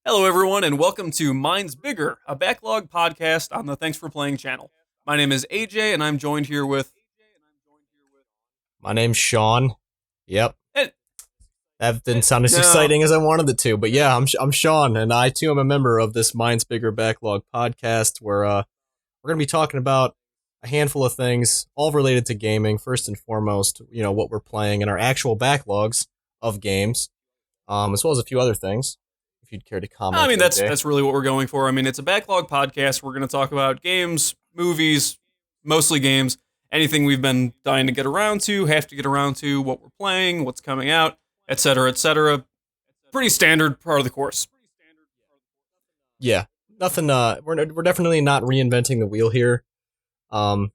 Hello, everyone, and welcome to Mine's Bigger, a backlog podcast on the Thanks for Playing channel. My name is AJ, and I'm joined here with. My name's Sean. Yep. Eh, That didn't sound as no, exciting as I wanted it to, but yeah, I'm Sean, and I too am a member of this Minds Bigger Backlog podcast, where we're gonna be talking about a handful of things, all related to gaming. First and foremost, what we're playing and our actual backlogs of games, as well as a few other things. If you'd care to I comment, mean that's AJ. that's really what we're going for. I mean, it's a backlog podcast. We're going to talk about games, movies, mostly games, anything we've been dying to get around to, have to get around to, what we're playing, what's coming out, etc., etc. Pretty standard part of the course. Yeah, nothing. We're definitely not reinventing the wheel here. Um,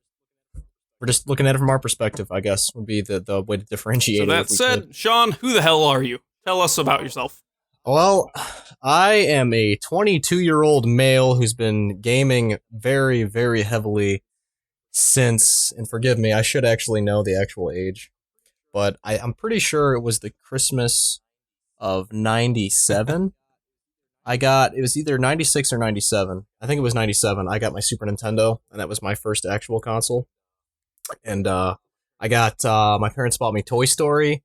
we're just looking at it from our perspective, I guess, would be the way to So differentiate it that if we could. said, Sean, who the hell are you? Tell us about yourself. Well, I am a 22-year-old male who's been gaming very, very heavily since, and forgive me, I should actually know the actual age, but I'm pretty sure it was the Christmas of 97. It was either 96 or 97. I think it was 97. I got my Super Nintendo, and that was my first actual console. And my parents bought me Toy Story,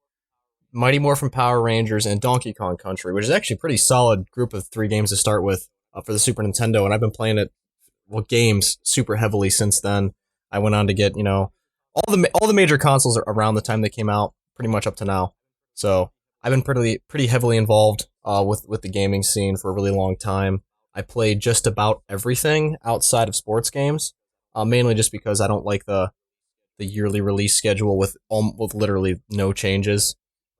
Mighty Morphin Power Rangers, and Donkey Kong Country, which is actually a pretty solid group of three games to start with for the Super Nintendo, and I've been playing games super heavily since then. I went on to get, all the major consoles are around the time they came out, pretty much up to now. So I've been pretty heavily involved with the gaming scene for a really long time. I played just about everything outside of sports games, mainly just because I don't like the yearly release schedule with literally no changes.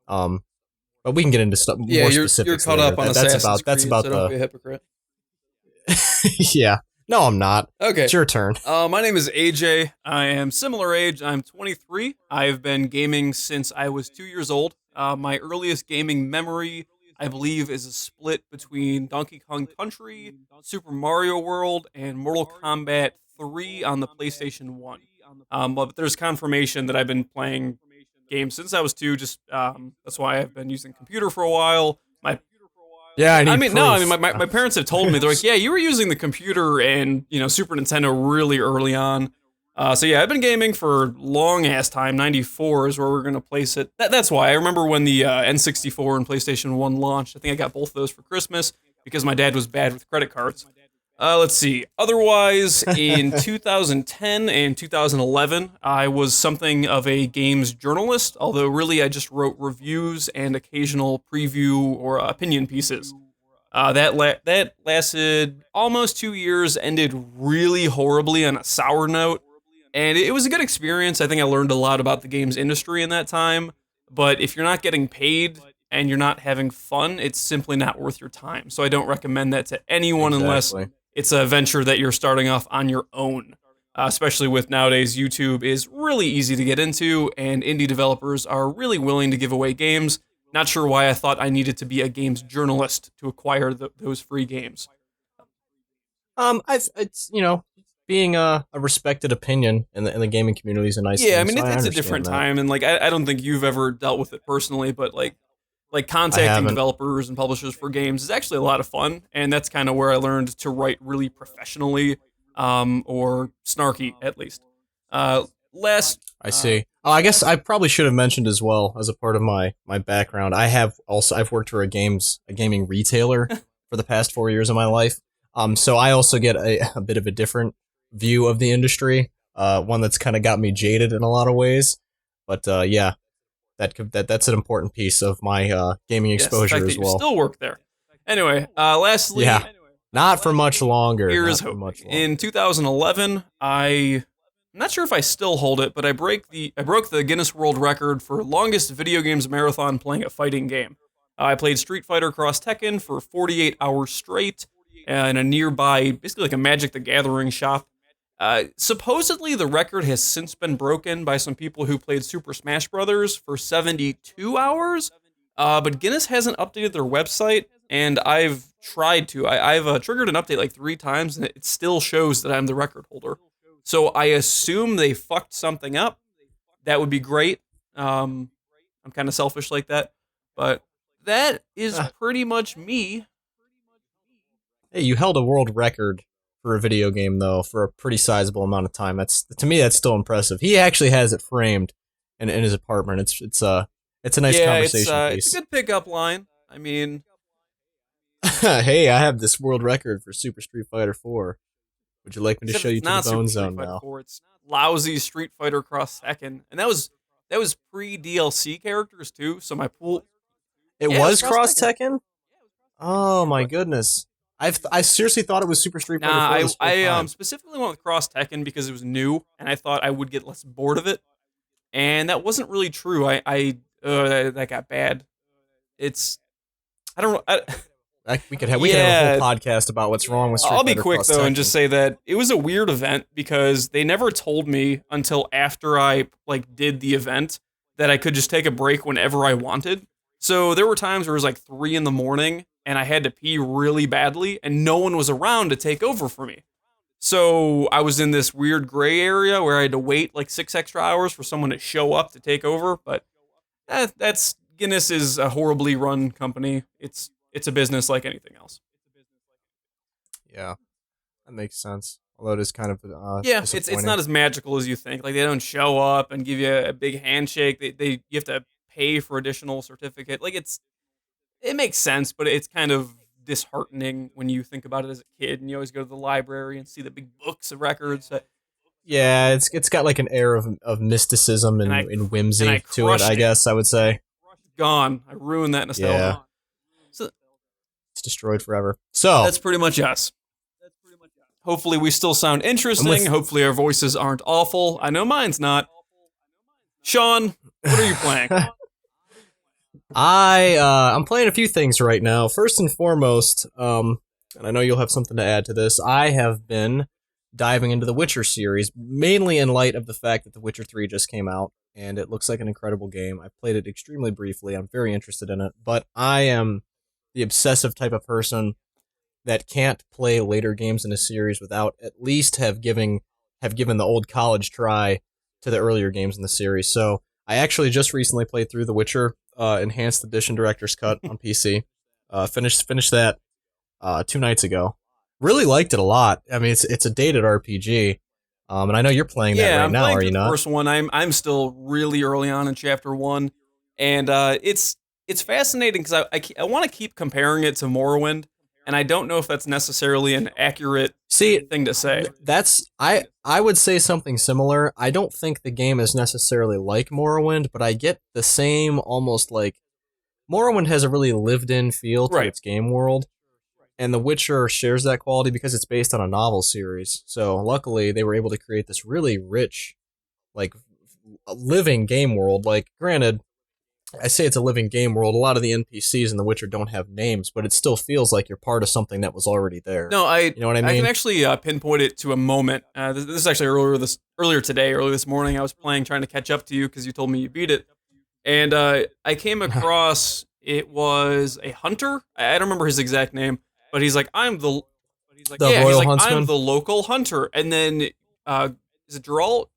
But we can get into stuff Yeah, more you're specifics caught later. up on That's Assassin's that's Creed, about so don't be the a hypocrite. yeah. No, I'm not. Okay. It's your turn. My name is AJ. I am similar age. I'm 23. I've been gaming since I was 2 years old. My earliest gaming memory, I believe, is a split between Donkey Kong Country, Super Mario World, and Mortal Kombat 3 on the PlayStation 1. But there's confirmation that I've been playing games since I was two. Just that's why I've been using computer for a while. Yeah, I I need mean, no, I mean, proof. my parents have told me, they're like, yeah, you were using the computer and, Super Nintendo really early on. So yeah, I've been gaming for long ass time. 94 is where we're going to place it. That's why. I remember when the N64 and PlayStation 1 launched. I think I got both of those for Christmas because my dad was bad with credit cards. Let's see. Otherwise, in 2010 and 2011, I was something of a games journalist, although really I just wrote reviews and occasional preview or opinion pieces. That lasted almost 2 years, ended really horribly on a sour note, and it was a good experience. I think I learned a lot about the games industry in that time, but if you're not getting paid and you're not having fun, it's simply not worth your time. So I don't recommend that to anyone unless Exactly. it's a venture that you're starting off on your own. Especially with nowadays, YouTube is really easy to get into, and indie developers are really willing to give away games. Not sure why I thought I needed to be a games journalist to acquire those free games. It's being a respected opinion in the gaming community is a nice Yeah, I thing. mean So I it's a understand different that. time, and like I don't think you've ever dealt with it personally, but like I contacting haven't. developers and publishers for games is actually a lot of fun, and that's kind of where I learned to write really professionally, or snarky at least. Last, I see. Oh, I guess I probably should have mentioned as well as a part of my background. I've worked for a gaming retailer for the past 4 years of my life. So I also get a bit of a different view of the industry. One that's kind of got me jaded in a lot of ways. But yeah, that's an important piece of my gaming yes, the fact exposure that as you well. still work there. Anyway, Yeah, lastly, not for much longer. here is Not for hoping. much In longer. 2011, I'm not sure if I still hold it, but I broke the Guinness World Record for longest video games marathon playing a fighting game. I played Street Fighter Cross Tekken for 48 hours straight in a nearby, basically like a Magic the Gathering shop. Supposedly, the record has since been broken by some people who played Super Smash Brothers for 72 hours. But Guinness hasn't updated their website, and I've tried to. I've triggered an update like 3 times, and it still shows that I'm the record holder. So I assume they fucked something up. That would be great. I'm kind of selfish like that, but that is Ah, pretty much me. Hey, you held a world record for a video game though for a pretty sizable amount of time. To me that's still impressive. He actually has it framed in his apartment. It's a nice conversation it's piece. a good pickup line. I mean, Hey, I have this world record for Super Street Fighter 4. Would you like me to except show it's you to the not Super Bone Street Zone Fighter now? 4. It's lousy Street Fighter Cross Tekken, and that was pre DLC characters too. So my pool, It yeah, it was was Cross Tekken. Tekken? Oh my goodness. I seriously thought it was Super Street Fighter 4 Nah, this whole time. specifically went with Cross Tekken because it was new, and I thought I would get less bored of it, and that wasn't really true. That got bad. It's I don't know. We could have a whole podcast about what's wrong with Street I'll be Fighter quick Cross though and Tekken. just say that it was a weird event because they never told me until after I did the event that I could just take a break whenever I wanted. So there were times where it was like 3 a.m. and I had to pee really badly and no one was around to take over for me. So I was in this weird gray area where I had to wait like 6 extra hours for someone to show up to take over. But that's Guinness is a horribly run company. It's a business like anything else. Yeah, that makes sense. Although it is kind of Yeah, it's not as magical as you think. Like they don't show up and give you a big handshake. You have to pay for additional certificate. Like it makes sense, but it's kind of disheartening when you think about it as a kid and you always go to the library and see the big books of records. Yeah, it's got like an air of mysticism and whimsy to it, I guess I would say. Gone. I ruined that nostalgia. Yeah. So it's destroyed forever. So that's pretty much us. Hopefully we still sound interesting. Hopefully our voices aren't awful. I know mine's not. Sean, what are you playing? I'm playing a few things right now. First and foremost, and I know you'll have something to add to this, I have been diving into the Witcher series, mainly in light of the fact that The Witcher 3 just came out, and it looks like an incredible game. I played it extremely briefly. I'm very interested in it, but I am the obsessive type of person that can't play later games in a series without at least have given the old college try to the earlier games in the series. So I actually just recently played through The Witcher Enhanced Edition Director's Cut on PC. Finished that 2 nights ago. Really liked it a lot. I mean, it's a dated RPG, and I know you're playing that right now. Are you not? The first one. I'm still really early on in chapter 1, and it's fascinating because I want to keep comparing it to Morrowind. And I don't know if that's necessarily an accurate thing to say. I would say something similar. I don't think the game is necessarily like Morrowind, but I get the same almost like Morrowind has a really lived-in feel to its game world, and The Witcher shares that quality because it's based on a novel series. So luckily, they were able to create this really rich, like, living game world. Like, granted, I say it's a living game world. A lot of the NPCs in The Witcher don't have names, but it still feels like you're part of something that was already there. No, you know what I mean? I can actually pinpoint it to a moment. This is actually earlier this morning. I was playing, trying to catch up to you because you told me you beat it, and I came across it was a hunter. I don't remember his exact name, but he's like, I'm the local hunter, and then is it Gerald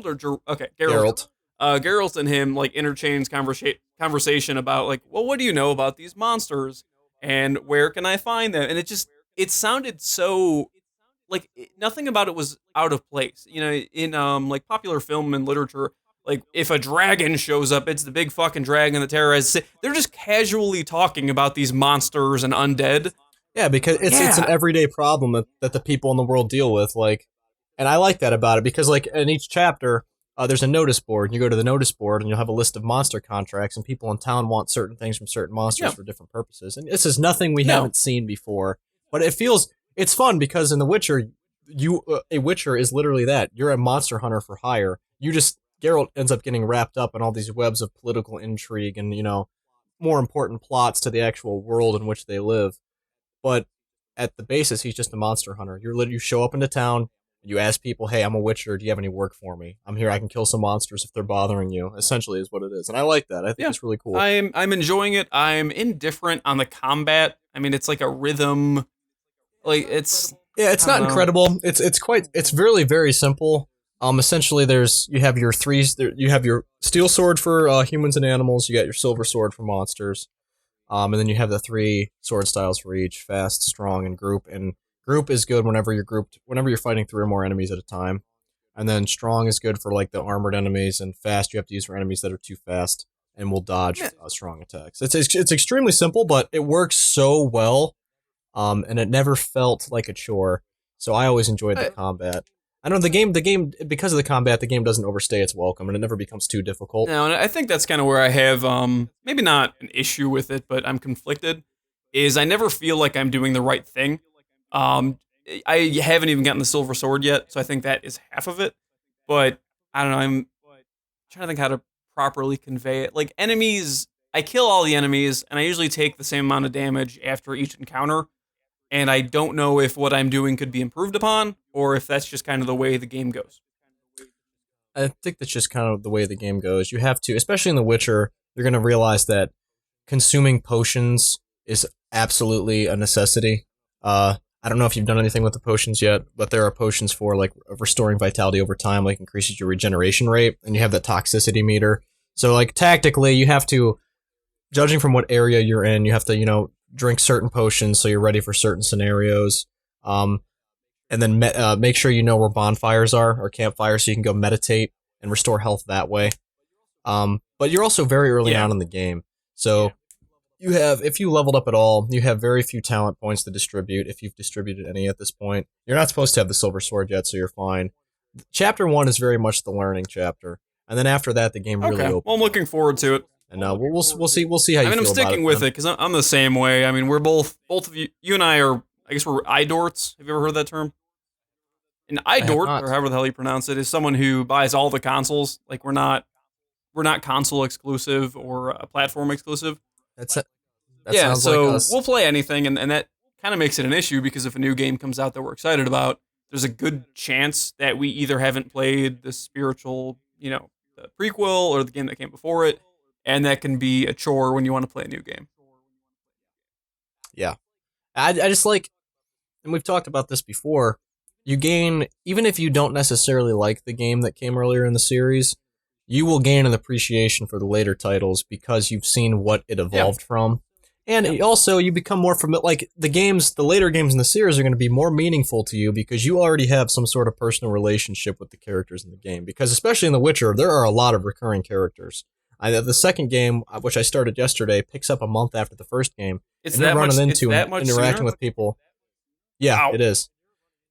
or okay, Geralt. Geralt and him like interchange conversation about like, well, what do you know about these monsters and where can I find them? And it sounded so like nothing about it was out of place. You know, in like popular film and literature, like if a dragon shows up, it's the big fucking dragon that terrorizes. They're just casually talking about these monsters and undead. Yeah, because it's an everyday problem that the people in the world deal with. Like, and I like that about it because like in each chapter. There's a notice board, and you go to the notice board, and you'll have a list of monster contracts, and people in town want certain things from certain monsters for different purposes. And this is nothing we haven't seen before, but it's fun because in The Witcher, a Witcher is literally that. You're a monster hunter for hire. Geralt ends up getting wrapped up in all these webs of political intrigue and, more important plots to the actual world in which they live. But at the basis, he's just a monster hunter. You show up into town. You ask people, hey, I'm a Witcher. Do you have any work for me? I'm here. I can kill some monsters if they're bothering you. Essentially is what it is. And I like that. I think it's really cool. I'm enjoying it. I'm indifferent on the combat. I mean, it's like a rhythm. Like, it's... Yeah, it's not incredible. It's really, very simple. Essentially, you have your steel sword for humans and animals. You got your silver sword for monsters. And then you have the 3 sword styles for each: fast, strong, and group. And group is good whenever you're fighting 3 or more enemies at a time. And then strong is good for like the armored enemies, and fast you have to use for enemies that are too fast and will dodge strong attacks. It's extremely simple, but it works so well, and it never felt like a chore. So I always enjoyed the combat. I know the game because of the combat, the game doesn't overstay its welcome, and it never becomes too difficult. No, and I think that's kind of where I have maybe not an issue with it, but I'm conflicted. Is I never feel like I'm doing the right thing. I haven't even gotten the silver sword yet, so I think that is half of it. But I don't know. I'm trying to think how to properly convey it. Like enemies, I kill all the enemies, and I usually take the same amount of damage after each encounter. And I don't know if what I'm doing could be improved upon, or if that's just kind of the way the game goes. I think that's just kind of the way the game goes. You have to, especially in The Witcher, you're going to realize that consuming potions is absolutely a necessity. I don't know if you've done anything with the potions yet, but there are potions for like restoring vitality over time, like increases your regeneration rate, and you have that toxicity meter. So like tactically, you have to, judging from what area you're in, you have to, drink certain potions so you're ready for certain scenarios. And then make sure you know where bonfires are or campfires so you can go meditate and restore health that way. But you're also very early on in the game. So you have, if you leveled up at all, you have very few talent points to distribute, if you've distributed any at this point. You're not supposed to have the silver sword yet, so you're fine. Chapter 1 is very much the learning chapter. And then after that, the game really opens. Well, I'm looking forward to it. And we'll see how you feel about it. I'm sticking with it because I'm the same way. I mean, we're both of you and I are, I guess we're idorts. Have you ever heard that term? An idort, or however the hell you pronounce it, is someone who buys all the consoles. Like we're not console exclusive or platform exclusive. That sounds so like us. We'll play anything, and that kind of makes it an issue because if a new game comes out that we're excited about, there's a good chance that we either haven't played the spiritual, the prequel or the game that came before it, and that can be a chore when you want to play a new game. Yeah. I just like, and we've talked about this before, you gain, even if you don't necessarily like the game that came earlier in the series, you will gain an appreciation for the later titles because you've seen what it evolved from. And also, you become more familiar, like, the later games in the series are going to be more meaningful to you because you already have some sort of personal relationship with the characters in the game. Because especially in The Witcher, there are a lot of recurring characters. The second game, which I started yesterday, picks up a month after the first game. It's and that you're running into and interacting with people. Yeah, It is.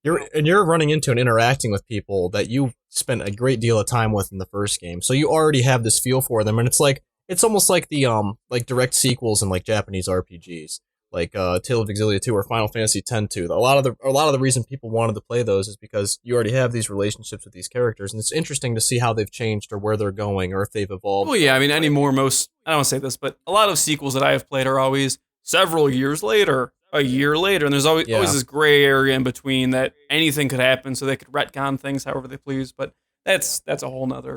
You're running into and interacting with people that you spent a great deal of time with in the first game. So you already have this feel for them, and it's almost like the like direct sequels in like Japanese RPGs, like Tale of Exilia 2 or Final Fantasy X 2. A lot of the reason people wanted to play those is because you already have these relationships with these characters, and it's interesting to see how they've changed or where they're going or if they've evolved. Well, yeah, I mean, I don't want to say this, but a lot of sequels that I have played are always several years later, a year later, and there's always this gray area in between that anything could happen, so they could retcon things however they please. But that's a whole nother.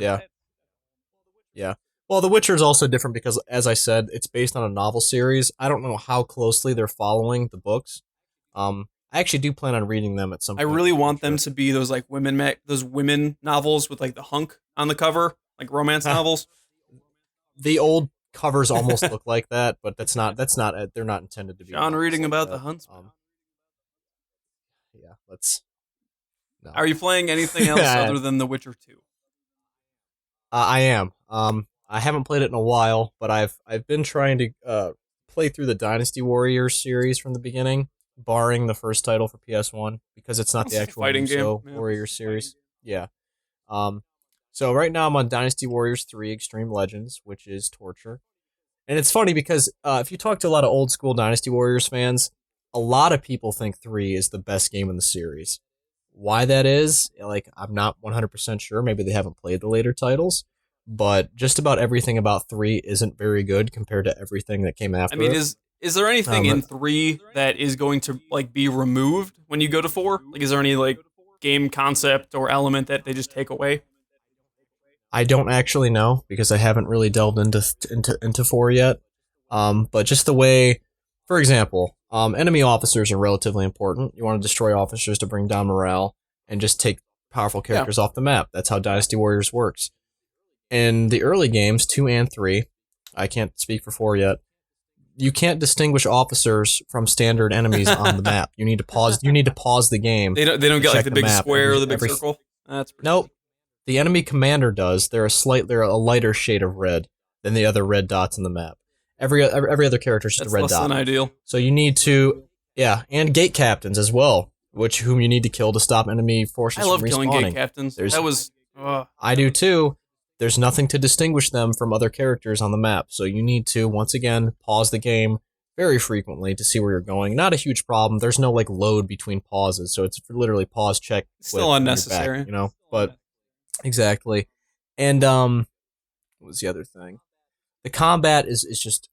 Yeah. Well, The Witcher is also different because, as I said, it's based on a novel series. I don't know how closely they're following the books. I actually do plan on reading them at some point. I really want them to be those like women novels with like the hunk on the cover, like romance novels. The old covers almost look like that, but that's not. They're not intended to be. John reading about the huntsman. Yeah, let's. No. Are you playing anything else other than The Witcher 2? I am. I haven't played it in a while, but I've been trying to play through the Dynasty Warriors series from the beginning, barring the first title for PS1 because it's not the actual fighting game Warriors series. Yeah. So right now I'm on Dynasty Warriors 3 Extreme Legends, which is torture. And it's funny because if you talk to a lot of old school Dynasty Warriors fans, a lot of people think 3 is the best game in the series. Why that is, like, I'm not 100% sure. Maybe they haven't played the later titles. But just about everything about 3 isn't very good compared to everything that came after. I mean, is there anything in 3 that is going to like be removed when you go to 4? Like, is there any like game concept or element that they just take away? I don't actually know because I haven't really delved into 4 yet. But just the way, for example, enemy officers are relatively important. You want to destroy officers to bring down morale and just take powerful characters off the map. That's how Dynasty Warriors works. In the early games, 2 and 3, I can't speak for 4 yet, you can't distinguish officers from standard enemies on the map. You need to pause. You need to pause the game. They don't get like the big map square or the big circle. That's pretty nope. The enemy commander does. They're a lighter shade of red than the other red dots in the map. Every other character is just a red less dot. than ideal. So you need to, and gate captains as well, whom you need to kill to stop enemy forces. I love from respawning. killing gate captains. That was. I do too. There's nothing to distinguish them from other characters on the map, so you need to once again pause the game very frequently to see where you're going. Not a huge problem. There's no like load between pauses, so it's literally pause check. Still unnecessary, back, you know. But exactly. And what was the other thing? The combat is just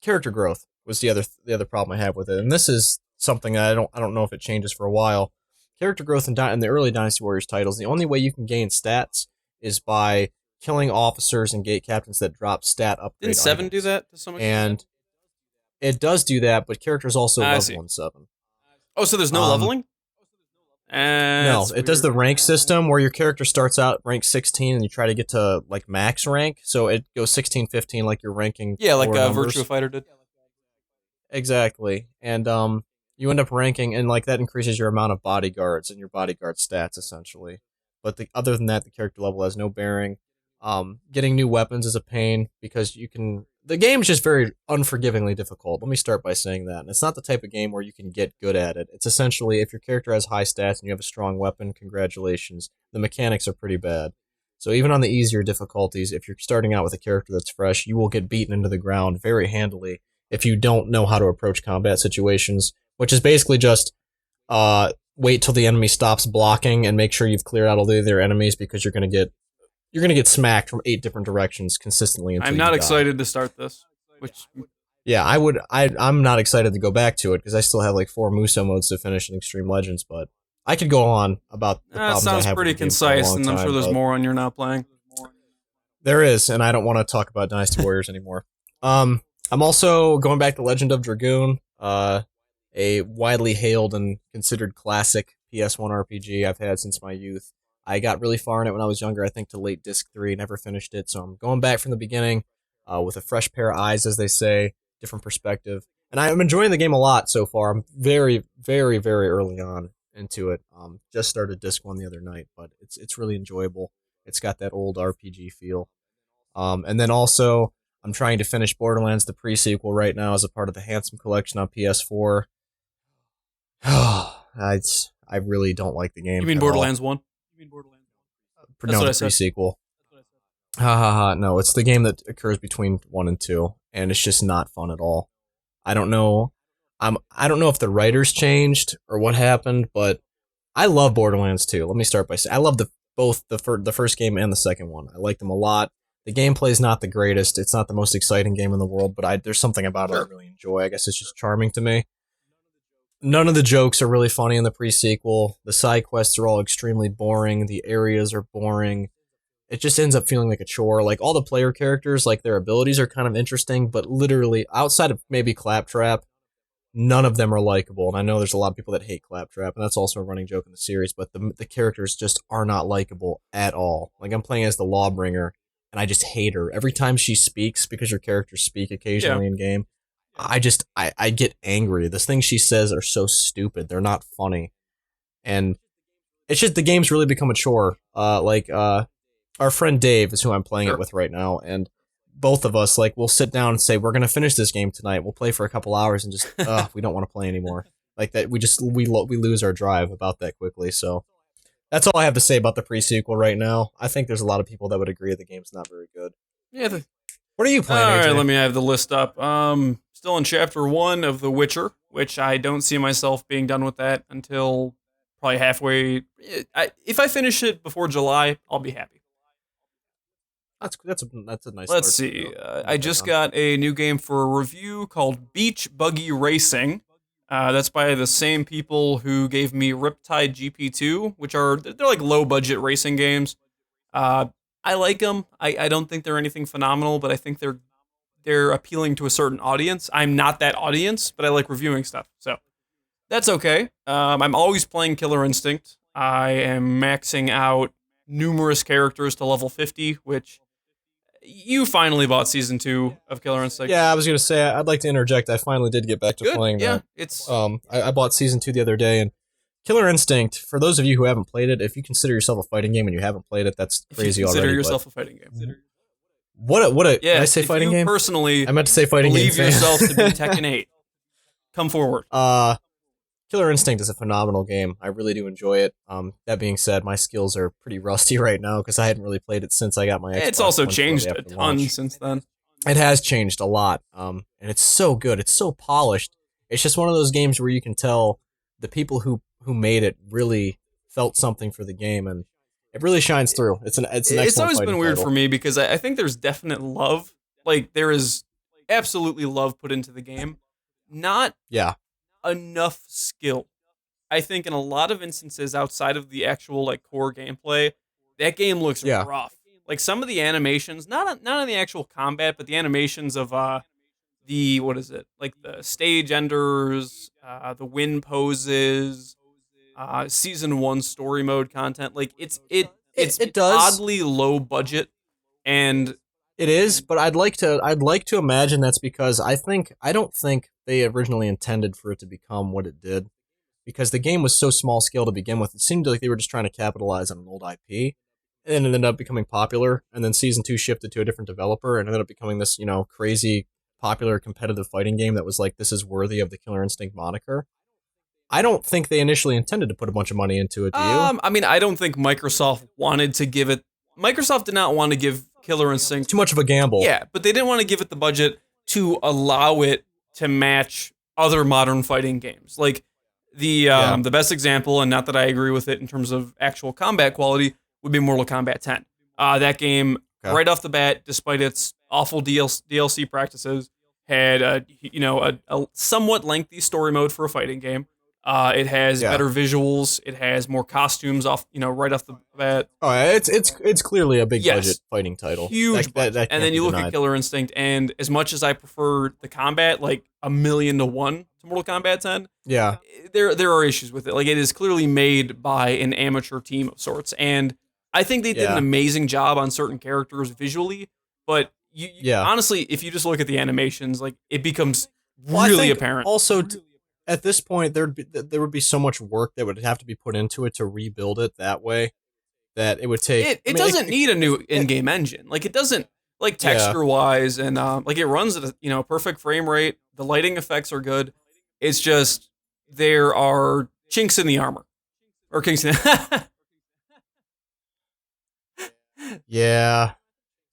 character growth was the other problem I have with it, and this is something I don't know if it changes for a while. Character growth in the early Dynasty Warriors titles, the only way you can gain stats is by killing officers and gate captains that drop stat upgrade. Didn't 7 do that to some extent? And it does do that, but characters also level in 7. Oh, so there's no leveling? No, it does the rank system where your character starts out rank 16 and you try to get to like max rank. So it goes 16, 15 like you're ranking. Yeah, like Virtua Fighter did. Exactly. And you end up ranking, and like that increases your amount of bodyguards and your bodyguard stats essentially. But other than that, the character level has no bearing. Getting new weapons is a pain because the game is just very unforgivingly difficult. Let me start by saying that. And it's not the type of game where you can get good at it. It's essentially, if your character has high stats and you have a strong weapon, congratulations. The mechanics are pretty bad. So even on the easier difficulties, if you're starting out with a character that's fresh, you will get beaten into the ground very handily if you don't know how to approach combat situations, which is basically just wait till the enemy stops blocking and make sure you've cleared out all the other enemies, because you're going to get smacked from 8 different directions consistently. I'm not excited to start this. I'm not excited to go back to it because I still have like 4 Muso modes to finish in Extreme Legends, but I could go on about the problems I have. Sounds pretty concise, and I'm sure there's more on you're not playing. There is, and I don't want to talk about Dynasty Warriors anymore. I'm also going back to Legend of Dragoon, a widely hailed and considered classic PS1 RPG I've had since my youth. I got really far in it when I was younger, I think to late Disc 3, never finished it, so I'm going back from the beginning with a fresh pair of eyes, as they say, different perspective. And I'm enjoying the game a lot so far. I'm very, very, very early on into it. Just started Disc 1 the other night, but it's really enjoyable. It's got that old RPG feel. And then also, I'm trying to finish Borderlands, the pre-sequel, right now as a part of the Handsome Collection on PS4. I really don't like the game. You mean Borderlands 1? No, the pre-sequel. No, it's the game that occurs between 1 and 2, and it's just not fun at all. I don't know. I don't know if the writers changed or what happened, but I love Borderlands 2. Let me start by saying I love both the first game and the second one. I like them a lot. The gameplay is not the greatest. It's not the most exciting game in the world, but there's something about it I really enjoy. I guess it's just charming to me. None of the jokes are really funny in the pre-sequel. The side quests are all extremely boring. The areas are boring. It just ends up feeling like a chore. Like, all the player characters, like, their abilities are kind of interesting, but literally, outside of maybe Claptrap, none of them are likable. And I know there's a lot of people that hate Claptrap, and that's also a running joke in the series, but the characters just are not likable at all. Like, I'm playing as the Lawbringer, and I just hate her. Every time she speaks, because your characters speak occasionally in game, I get angry. The things she says are so stupid. They're not funny. And it's just, the game's really become a chore. Our friend Dave is who I'm playing it with right now, and both of us, like, we'll sit down and say, we're going to finish this game tonight. We'll play for a couple hours and just, we don't want to play anymore. Like that, we lose our drive about that quickly. So that's all I have to say about the pre-sequel right now. I think there's a lot of people that would agree the game's not very good. Yeah. What are you playing? All AJ? right, let me have the list up. Still in chapter 1 of The Witcher, which I don't see myself being done with that until probably halfway. If I finish it before July, I'll be happy. That's a nice. Let's see. I just got a new game for review called Beach Buggy Racing. That's by the same people who gave me Riptide GP2, which they're like low budget racing games. I like them. I don't think they're anything phenomenal, but I think they're appealing to a certain audience. I'm not that audience, but I like reviewing stuff, so that's okay. I'm always playing Killer Instinct. I am maxing out numerous characters to level 50, which You finally bought season 2 of Killer Instinct. Yeah, I was gonna say I'd like to interject. I finally did get back to playing that. It's I bought season 2 the other day, and Killer Instinct. For those of you who haven't played it, if you consider yourself a fighting game and you haven't played it, that's crazy already. Consider yourself a fighting game. What a yeah, did I say fighting game? Personally, I meant to say fighting game. Believe yourself to be Tekken 8. Come forward. Killer Instinct is a phenomenal game. I really do enjoy it. That being said, my skills are pretty rusty right now because I hadn't really played it since I got my Xbox. It's also One changed shortly a after ton launch. since then. It has changed a lot. And it's so good. It's so polished. It's just one of those games where you can tell the people who made it really felt something for the game, and it really shines through. It's an It's always been weird title. for me because I think there's definite love. Like, there is absolutely love put into the game. Not enough skill. I think in a lot of instances outside of the actual like core gameplay, that game looks rough. Like some of the animations, not on the actual combat, but the animations of the like the stage enders, the win poses, season 1 story mode content. Like it's oddly low budget, and it is. But I'd like to imagine that's because I don't think they originally intended for it to become what it did, because the game was so small scale to begin with. It seemed like they were just trying to capitalize on an old IP. And then it ended up becoming popular, and then season 2 shifted to a different developer and ended up becoming this, crazy popular competitive fighting game that was like, this is worthy of the Killer Instinct moniker. I don't think they initially intended to put a bunch of money into it, do you? I mean, I don't think Microsoft wanted to give it. Microsoft did not want to give Killer Instinct too much of a gamble. Yeah, but they didn't want to give it the budget to allow it to match other modern fighting games. Like the best example, and not that I agree with it in terms of actual combat quality, would be Mortal Kombat 10. That game, right off the bat, despite its awful DLC practices, had a somewhat lengthy story mode for a fighting game. It has better visuals. It has more costumes right off the bat. Oh, it's clearly a big budget fighting title. Huge budget. And then you look at Killer Instinct, and as much as I prefer the combat, like 1,000,000 to 1 to Mortal Kombat 10, there are issues with it. Like, it is clearly made by an amateur team of sorts, and I think they did an amazing job on certain characters visually, but honestly, if you just look at the animations, like, it becomes really apparent. Also, at this point, there would be so much work that would have to be put into it to rebuild it that way that it would take. It doesn't need a new in-game engine. Like, it doesn't, like, texture-wise, and like, it runs at a perfect frame rate. The lighting effects are good. It's just there are chinks in the armor, or kinks in. Yeah,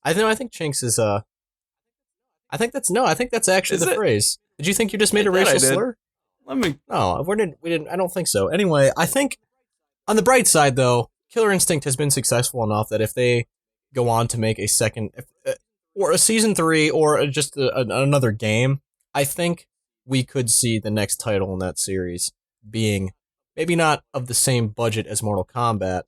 I think chinks is I think that's actually the phrase. Did you think you just made a racial slur? No, we didn't. I don't think so. Anyway, I think on the bright side, though, Killer Instinct has been successful enough that if they go on to make a second, or a season 3, or just another game, I think we could see the next title in that series being maybe not of the same budget as Mortal Kombat,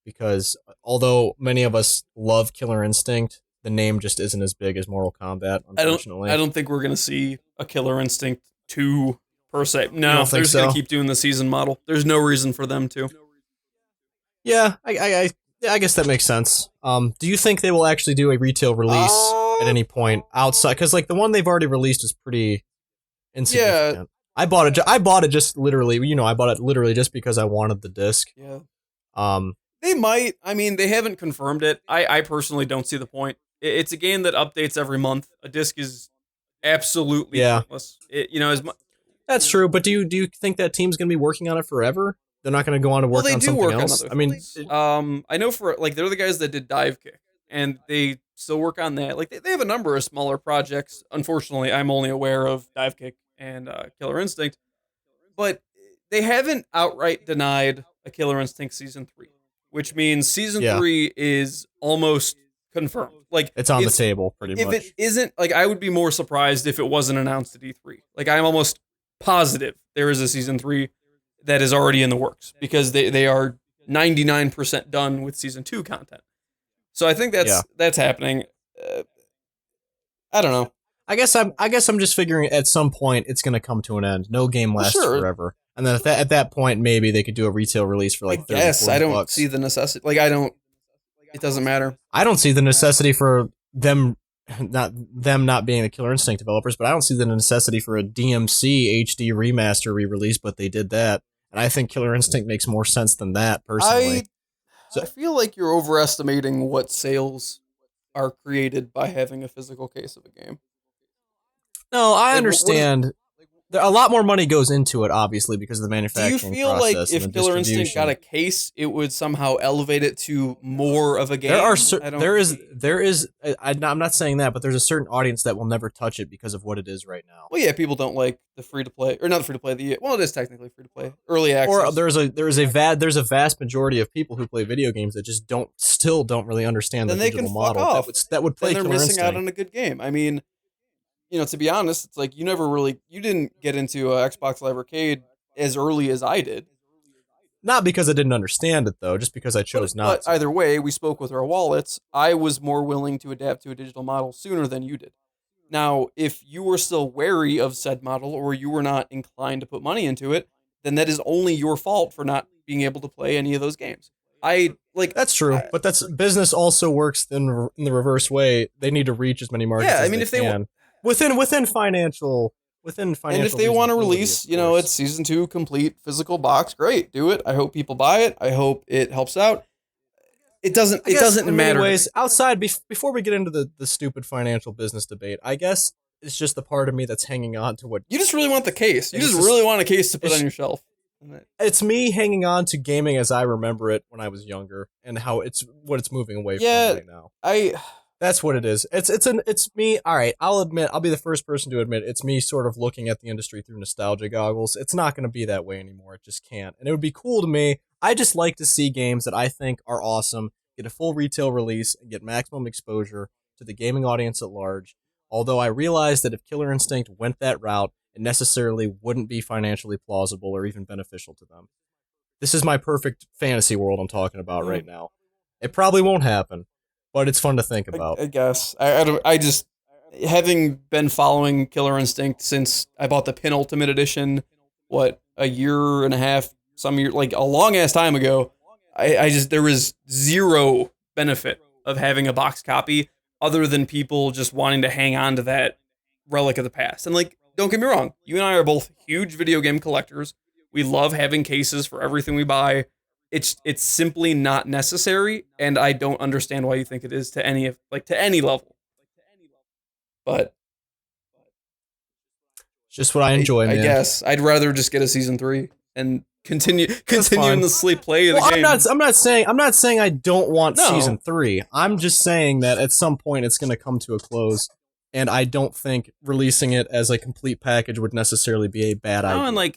because although many of us love Killer Instinct, the name just isn't as big as Mortal Kombat, unfortunately. I don't think we're going to see a Killer Instinct 2 per se. No, they're just going to keep doing the season model. There's no reason for them to. Yeah, I guess that makes sense. Do you think they will actually do a retail release at any point outside? Because like the one they've already released is pretty insignificant. Yeah. I bought it just literally, I bought it literally just because I wanted the disc. Yeah. They might. I mean, they haven't confirmed it. I personally don't see the point. It's a game that updates every month. A disc is absolutely pointless. That's true. But do you think that team's going to be working on it forever? They're not going to go on to work on something else? I mean, I know for like they're the guys that did Dive Kick, and they still work on that. Like they have a number of smaller projects. Unfortunately, I'm only aware of Dive Kick and Killer Instinct, but they haven't outright denied a Killer Instinct season 3, which means season 3 is almost confirmed. Like it's on the table pretty much. If it isn't, like, I would be more surprised if it wasn't announced at E3. Like, I'm almost positive there is a season 3 that is already in the works, because they are 99% done with season 2 content. So I think that's happening. I don't know. I guess I'm just figuring at some point it's going to come to an end. No game lasts forever. And then at that point, maybe they could do a retail release for like $30, $40. I don't see the necessity. Like, it doesn't matter. I don't see the necessity for not being the Killer Instinct developers, but I don't see the necessity for a DMC HD remaster re-release, but they did that. And I think Killer Instinct makes more sense than that, personally. I feel like you're overestimating what sales are created by having a physical case of a game. No, I understand. A lot more money goes into it, obviously, because of the manufacturing process. Do you feel like if Killer Instinct got a case, it would somehow elevate it to more of a game? I'm not saying that, but there's a certain audience that will never touch it because of what it is right now. Well, yeah, people don't like the free to play, or not the free to play. It is technically free to play, early access. Or there's a vast majority of people who play video games that just still don't really understand the digital model. Off. That would play then they're Killer missing Instinct. out on a good game. I mean, to be honest, it's like you didn't get into Xbox Live Arcade as early as I did. Not because I didn't understand it, though, just because I chose not to. But either way, we spoke with our wallets. I was more willing to adapt to a digital model sooner than you did. Now, if you were still wary of said model or you were not inclined to put money into it, then that is only your fault for not being able to play any of those games. That's true, but business also works in the reverse way. They need to reach as many markets as they can. Within financial. And if they want to release, it's season 2 complete physical box, great, do it. I hope people buy it. I hope it helps out. It doesn't in matter. Many ways, outside before we get into the stupid financial business debate, I guess it's just the part of me that's hanging on to what you just really want the case. You just really want a case to put on your shelf. It's me hanging on to gaming as I remember it when I was younger, and how it's moving away from right now. That's what it is. It's me. All right, I'll admit. I'll be the first person to admit it's me sort of looking at the industry through nostalgia goggles. It's not going to be that way anymore. It just can't. And it would be cool to me. I just like to see games that I think are awesome get a full retail release and get maximum exposure to the gaming audience at large. Although I realize that if Killer Instinct went that route, it necessarily wouldn't be financially plausible or even beneficial to them. This is my perfect fantasy world I'm talking about right now. It probably won't happen. But it's fun to think about. I guess. I just, having been following Killer Instinct since I bought the penultimate edition, a year and a half, like a long ass time ago, there was zero benefit of having a box copy other than people just wanting to hang on to that relic of the past. And don't get me wrong, you and I are both huge video game collectors. We love having cases for everything we buy. It's simply not necessary, and I don't understand why you think it is to any level. But it's just what I enjoy, man. I guess I'd rather just get a season 3 and continue in the sleep play of the game. I'm not saying I don't want season 3. I'm just saying that at some point it's going to come to a close, and I don't think releasing it as a complete package would necessarily be a bad idea. And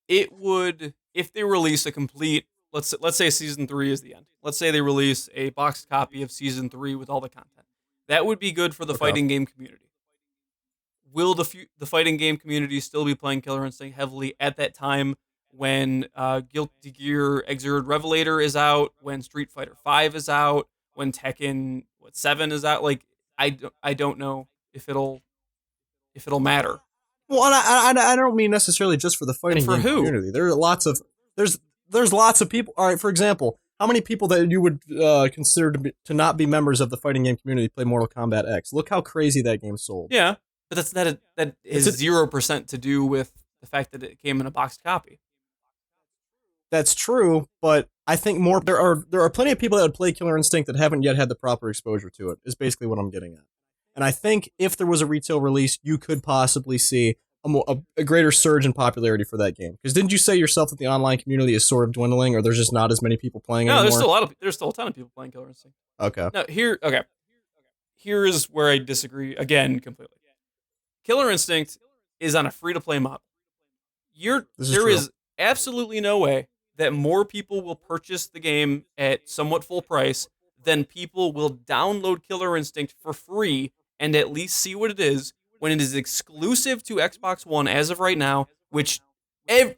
it would, if they release a complete, let's say season 3 is the end. Let's say they release a boxed copy of season 3 with all the content. That would be good for the fighting game community. Will the fighting game community still be playing Killer Instinct heavily at that time when Guilty Gear Xrd Revelator is out, when Street Fighter V is out, when Tekken 7 is out? I don't know if it'll matter. Well, I don't mean necessarily just for the fighting game community. There are lots of there's lots of people. All right, for example, how many people that you would consider to not be members of the fighting game community play Mortal Kombat X? Look how crazy that game sold. Yeah, but that is 0% to do with the fact that it came in a boxed copy. That's true, but I think there are plenty of people that would play Killer Instinct that haven't yet had the proper exposure to it. Is basically what I'm getting at. And I think if there was a retail release, you could possibly see a greater surge in popularity for that game. Because didn't you say yourself that the online community is sort of dwindling, or there's just not as many people playing anymore? No, there's still a ton of people playing Killer Instinct. Okay. Now here is where I disagree again completely. Killer Instinct is on a free-to-play model. There is absolutely no way that more people will purchase the game at somewhat full price than people will download Killer Instinct for free and at least see what it is when it is exclusive to Xbox One as of right now, which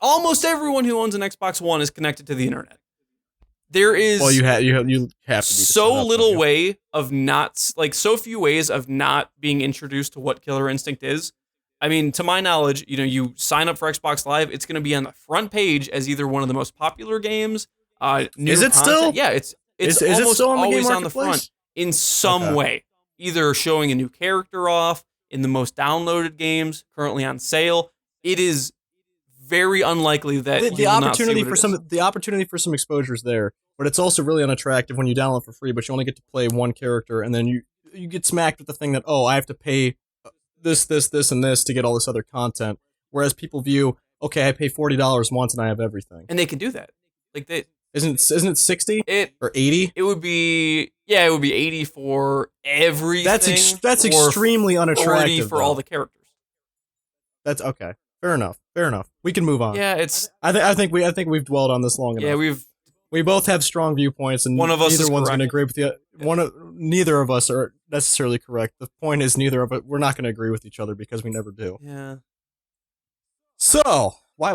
almost everyone who owns an Xbox One is connected to the internet. There is you have to be so little way of so few ways of not being introduced to what Killer Instinct is. I mean, to my knowledge, you sign up for Xbox Live, it's going to be on the front page as either one of the most popular games. Is it still? Yeah, it's It's Is it almost still on the game always on the front marketplace? in some Okay. way, either showing a new character off in the most downloaded games currently on sale. It is very unlikely that The you will not see opportunity what for it is. the opportunity for some exposure is there, but it's also really unattractive when you download for free, but you only get to play one character, and then you get smacked with the thing that, oh, I have to pay this, and this to get all this other content. Whereas people view, okay, I pay $40 once and I have everything. And they can do that. Like Isn't it 60 it or 80? it would be 80 for everything. That's or extremely 40 unattractive for all the characters. That's okay. Fair enough. We can move on. Yeah, it's I think we've dwelled on this long enough. we We both have strong viewpoints, and One of us neither is one's correct. going to agree with the neither of us are necessarily correct. The point is, neither of us we're not going to agree with each other because we never do. yeah. So why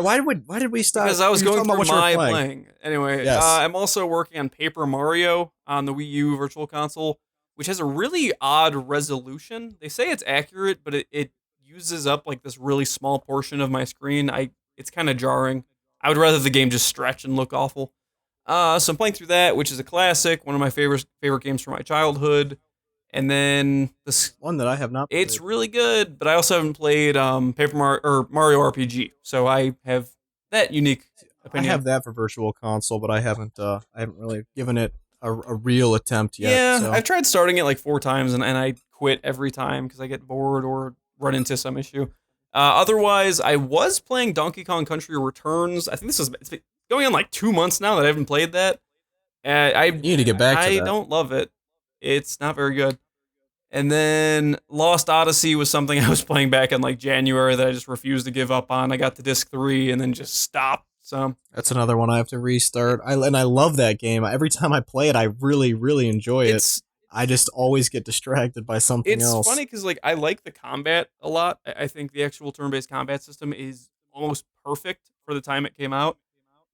did we stop? Because I was we were going talking through about what you were my playing. playing. Anyway, Yes. I'm also working on Paper Mario on the Wii U Virtual Console, which has a really odd resolution. They say it's accurate, but it uses up like this really small portion of my screen. It's kind of jarring. I would rather the game just stretch and look awful. So I'm playing through that, which is a classic, one of my favorite games from my childhood. And then this One that I have not. it's played. really good, but I also haven't played Mario RPG, so I have that unique I opinion. have that for Virtual Console, but I haven't really given it a real attempt yet. Yeah, so. I've tried starting it like 4 times, and I quit every time because I get bored or run into some issue. Otherwise, I was playing Donkey Kong Country Returns. I think it's been going on like 2 months now that I haven't played that. I You need to get back to I that. don't love it. It's not very good. And then Lost Odyssey was something I was playing back in like January that I just refused to give up on. I got to disc 3 and then just stopped. So That's another one I have to restart. I love that game. Every time I play it, I really, really enjoy it. it's I just always get distracted by something else. funny because like I like the combat a lot. I think the actual turn-based combat system is almost perfect for the time it came out.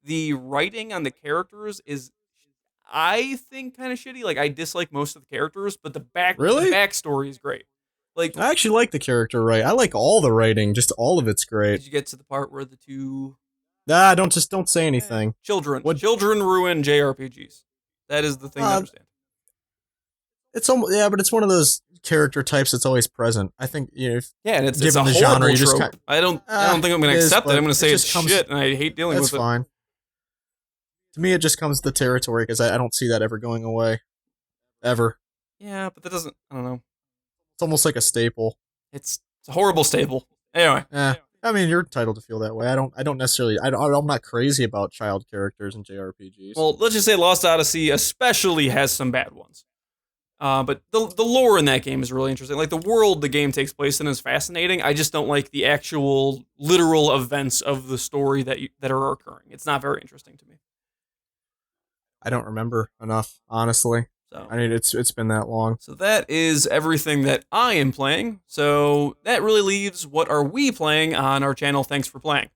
The writing on the characters is, I think, kind of shitty. Like I dislike most of the characters, but the Really? backstory is great. Like, I actually like the character right. I like all the writing. Just all of it's great. did you get to the part where the two Nah, don't say anything. children What- ruin JRPGs? That is the thing to understand. It's almost, yeah, but it's one of those character types that's always present. I think if Yeah, and it's a given the horrible genre, you just trope. can't- I don't think I'm going it to is, accept it. but I'm going to say it it's just comes- shit, and I hate dealing that's with fine. To me, it just comes to the territory because I don't see that ever going away, ever. it. Yeah, but that doesn't. I don't know. It's almost like a staple. It's a horrible staple. Anyway, I mean, you're entitled to feel that way. I don't necessarily. I'm not crazy about child characters in JRPGs. well, let's just say Lost Odyssey especially has some bad ones. But the lore in that game is really interesting. Like the world the game takes place in is fascinating. I just don't like the actual literal events of the story that are occurring. It's not very interesting to me. I don't remember enough, honestly. So I mean, it's been that long. So that is everything that I am playing. So that really leaves what are we playing on our channel. Thanks for playing.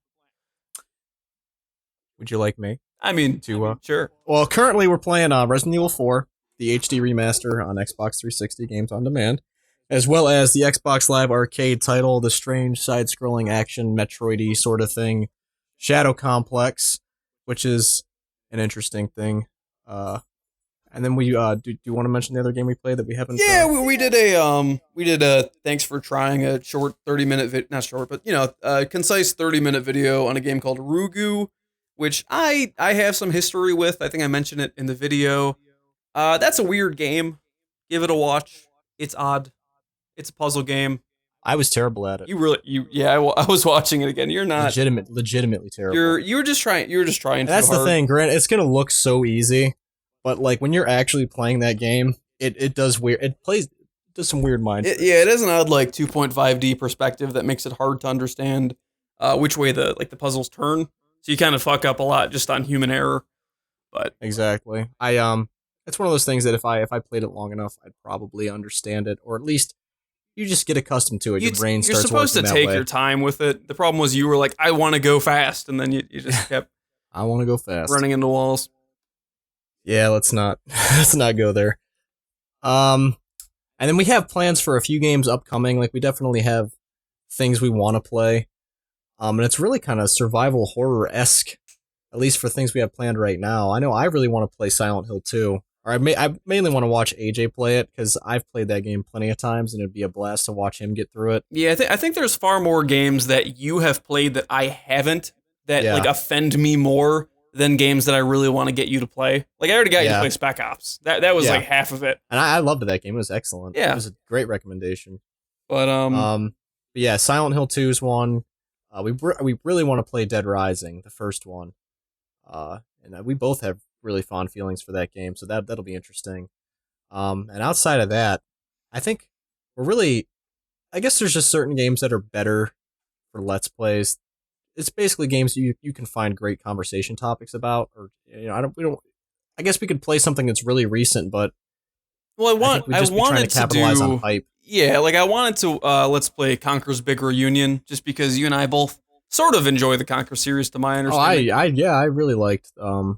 Would you like me I mean, to? sure. Well, currently we're playing Resident Evil 4, the HD remaster on Xbox 360 Games on Demand, as well as the Xbox Live Arcade title, the strange side-scrolling action Metroid-y sort of thing, Shadow Complex, which is an interesting thing. And then we do you want to mention the other game we played that we haven't? Yeah, we did a thanks for trying a short 30-minute not short, but a concise 30-minute video on a game called Rugu, which I have some history with. I think I mentioned it in the video. That's a weird game. Give it a watch. It's odd. It's a puzzle game. I was terrible at it. I was watching it again. You're not legitimately terrible. You were just trying. And that's the thing, Grant. It's gonna look so easy, but like when you're actually playing that game, it does weird. Does some weird mind. It has an odd like 2.5D perspective that makes it hard to understand which way the puzzles turn. So you kind of fuck up a lot just on human error. But exactly, it's one of those things that if I played it long enough, I'd probably understand it, or at least you just get accustomed to it. Your brain starts working that way. You're supposed to take your time with it. The problem was you were like, I want to go fast, and then you just kept I want to go fast, running into walls. Yeah, let's not go there. And then we have plans for a few games upcoming. Like we definitely have things we want to play. And it's really kind of survival horror-esque, at least for things we have planned right now. I know I really want to play Silent Hill 2. Or I mainly want to watch AJ play it because I've played that game plenty of times, and it'd be a blast to watch him get through it. Yeah, I think there's far more games that you have played that I haven't that like offend me more than games that I really want to get you to play. Like I already got you to play Spec Ops. That was like half of it. And I loved that game. It was excellent. Yeah. It was a great recommendation. But but yeah, Silent Hill 2 is one. We really want to play Dead Rising, the first one. And we both have really fond feelings for that game, so that'll be interesting. And outside of that, I think I guess there's just certain games that are better for Let's Plays. It's basically games you can find great conversation topics about, or I guess we could play something that's really recent, but I wanted to capitalize on hype. Yeah, like I wanted to Let's Play Conker's Big Reunion, just because you and I both sort of enjoy the Conker series, to my understanding. I really liked the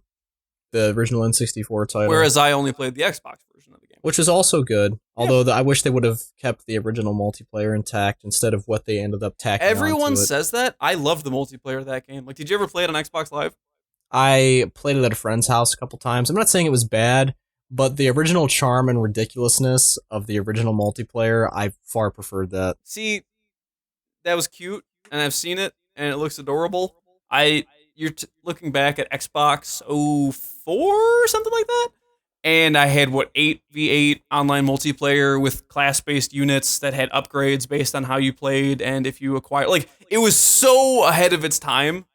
original N64 title. Whereas I only played the Xbox version of the game, which is also good. Although I wish they would have kept the original multiplayer intact instead of what they ended up tacking. Everyone says that. I love the multiplayer of that game. Like, did you ever play it on Xbox Live? I played it at a friend's house a couple times. I'm not saying it was bad, but the original charm and ridiculousness of the original multiplayer, I far preferred that. See, that was cute, and I've seen it, and it looks adorable. You're looking back at Xbox 04 or something like that, and I had 8v8 online multiplayer with class-based units that had upgrades based on how you played, and if you acquire, like, it was so ahead of its time.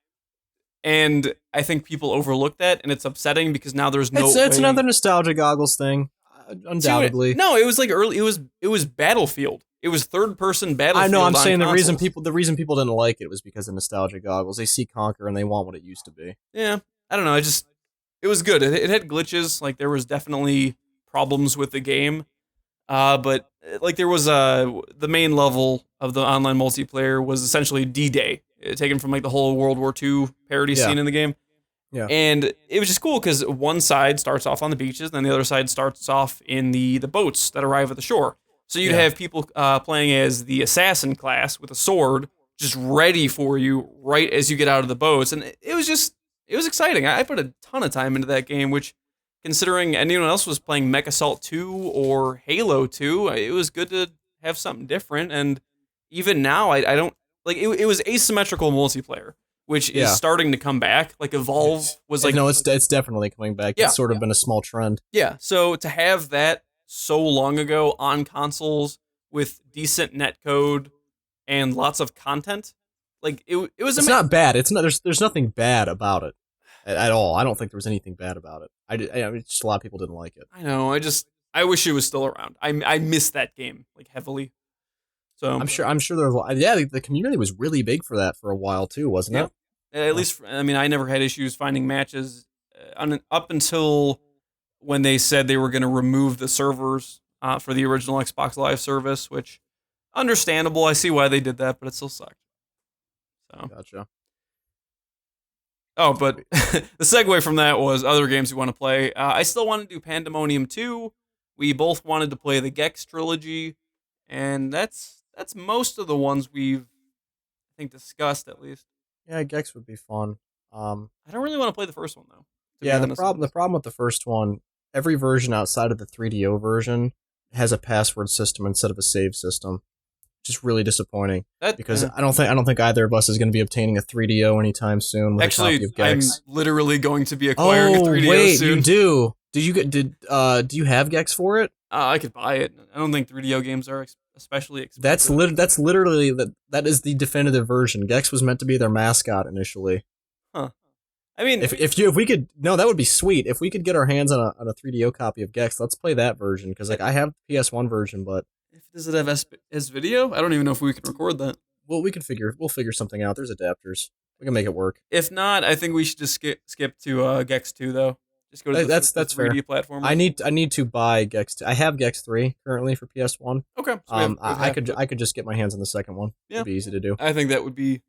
And I think people overlook that, and it's upsetting because now there's no. It's another nostalgia goggles thing, undoubtedly. No, it was like early. It was Battlefield. It was third person Battlefield. I know. I'm saying the reason people didn't like it was because of nostalgia goggles. They see Conker and they want what it used to be. Yeah, I don't know. It was good. It had glitches. Like there was definitely problems with the game, but like there was the main level of the online multiplayer was essentially D-Day. Taken from like the whole World War II parody scene in the game. Yeah. And it was just cool because one side starts off on the beaches, and then the other side starts off in the boats that arrive at the shore. So you'd have people playing as the assassin class with a sword, just ready for you right as you get out of the boats. And it was exciting. I put a ton of time into that game, which, considering anyone else was playing Mech Assault 2 or Halo 2, it was good to have something different. And even now, I don't. Like, it was asymmetrical multiplayer, which is starting to come back. Like, Evolve was like... No, it's definitely coming back. It's sort of been a small trend. Yeah, so to have that so long ago on consoles with decent netcode and lots of content, like, it was... It's not bad. It's not. There's nothing bad about it at all. I don't think there was anything bad about it. Just a lot of people didn't like it. I know. I wish it was still around. I miss that game, like, heavily. So I'm sure there was, the community was really big for that for a while too, wasn't it? At least, I mean, I never had issues finding matches up until when they said they were going to remove the servers for the original Xbox Live service, which understandable. I see why they did that, but it still sucked. So gotcha. Oh, but the segue from that was other games we want to play. I still want to do Pandemonium 2. We both wanted to play the Gex trilogy, and that's most of the ones we've, I think, discussed at least. Yeah, Gex would be fun. I don't really want to play the first one though. Yeah, the problem with the first one, every version outside of the 3DO version has a password system instead of a save system. Just really disappointing because I don't think either of us is going to be obtaining a 3DO anytime soon. With a copy of Gex. I'm literally going to be acquiring a 3DO soon. You do? Do you have Gex for it? I could buy it. I don't think 3DO games are especially expensive. That's literally that is the definitive version. Gex was meant to be their mascot initially. Huh. I mean, if we could, no, that would be sweet. If we could get our hands on a 3DO copy of Gex, let's play that version because like I have the PS1 version, but does it have S video? I don't even know if we can record that. Well, we'll figure something out. There's adapters. We can make it work. If not, I think we should just skip to Gex 2 though. Just go to that's 3D platform. I need to buy Gex 2. I have Gex 3 currently for PS1. Okay. So I could just get my hands on the second one. Yeah. It'd be easy to do. I think that would be.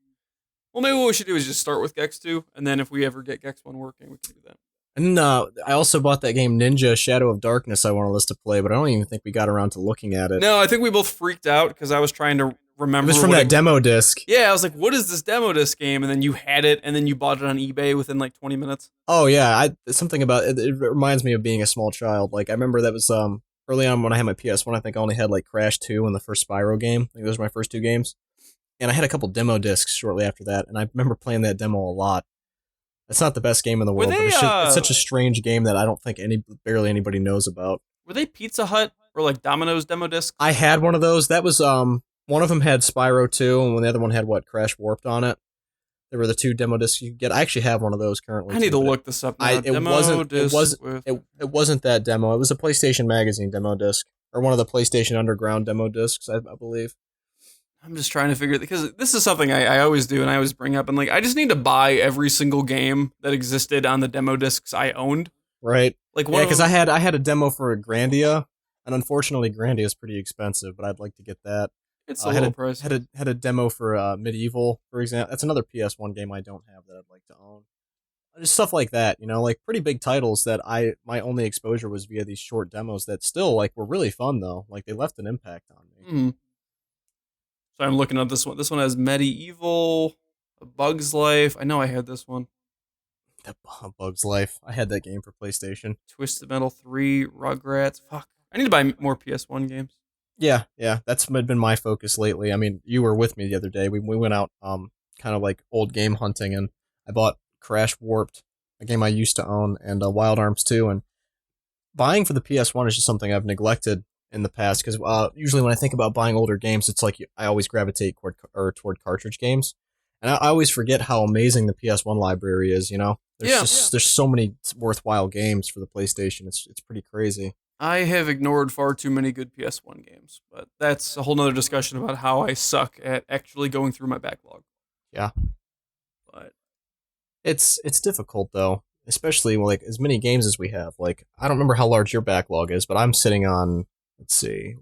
Well, maybe what we should do is just start with Gex 2, and then if we ever get Gex 1 working, we can do that. And I also bought that game Ninja Shadow of Darkness I wanted us to play, but I don't even think we got around to looking at it. No, I think we both freaked out because I was trying to remember. It was from that demo disc. Yeah, I was like, what is this demo disc game? And then you had it, and then you bought it on eBay within like 20 minutes. Oh yeah, something about it. It reminds me of being a small child. Like I remember that was early on when I had my PS1. I think I only had like Crash 2 and the first Spyro game. I think those were my first 2 games. And I had a couple demo discs shortly after that, and I remember playing that demo a lot. It's not the best game in the world, but it's such a strange game that I don't think barely anybody knows about. Were they Pizza Hut or like Domino's demo discs? I had one of those. That was one of them had Spyro 2, and the other one had Crash Warped on it. There were the 2 demo discs you could get. I actually have one of those currently. I need to look this up now. It wasn't that demo. It was a PlayStation Magazine demo disc, or one of the PlayStation Underground demo discs, I believe. I'm just trying to figure it, because this is something I always do and I always bring up, and like I just need to buy every single game that existed on the demo discs I owned. Right. Like because I had a demo for Grandia, and unfortunately Grandia is pretty expensive, but I'd like to get that. It's a little price. Had a demo for Medieval, for example. That's another PS1 game I don't have that I'd like to own. Just stuff like that, like pretty big titles that my only exposure was via these short demos that still like were really fun though. Like they left an impact on me. Mm-hmm. So I'm looking at this one. This one has Medieval, A Bug's Life. I know I had this one. That Bug's Life. I had that game for PlayStation. Twisted Metal 3, Rugrats. Fuck. I need to buy more PS1 games. Yeah. That's been my focus lately. I mean, you were with me the other day. We went out kind of like old game hunting, and I bought Crash Warped, a game I used to own, and Wild Arms 2. And buying for the PS1 is just something I've neglected in the past, because usually when I think about buying older games, it's like I always gravitate toward cartridge games, and I always forget how amazing the PS1 library is. There's so many worthwhile games for the PlayStation. It's pretty crazy. I have ignored far too many good PS1 games, but that's a whole nother discussion about how I suck at actually going through my backlog. Yeah, but it's difficult though, especially like as many games as we have. Like I don't remember how large your backlog is, but I'm sitting on, let's see,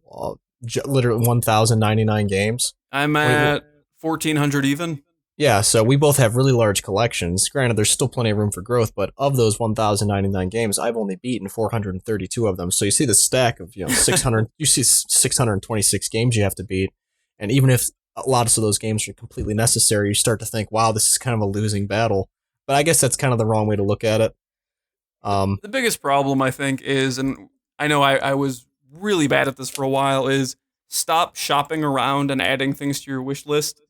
literally 1,099 games. I'm at 1,400 even. Yeah, so we both have really large collections. Granted, there's still plenty of room for growth, but of those 1,099 games, I've only beaten 432 of them. So you see the stack of 600. You see 626 games you have to beat, and even if a lot of those games are completely necessary, you start to think, wow, this is kind of a losing battle. But I guess that's kind of the wrong way to look at it. The biggest problem, I think, is, and I know I was really bad at this for a while, is stop shopping around and adding things to your wish list.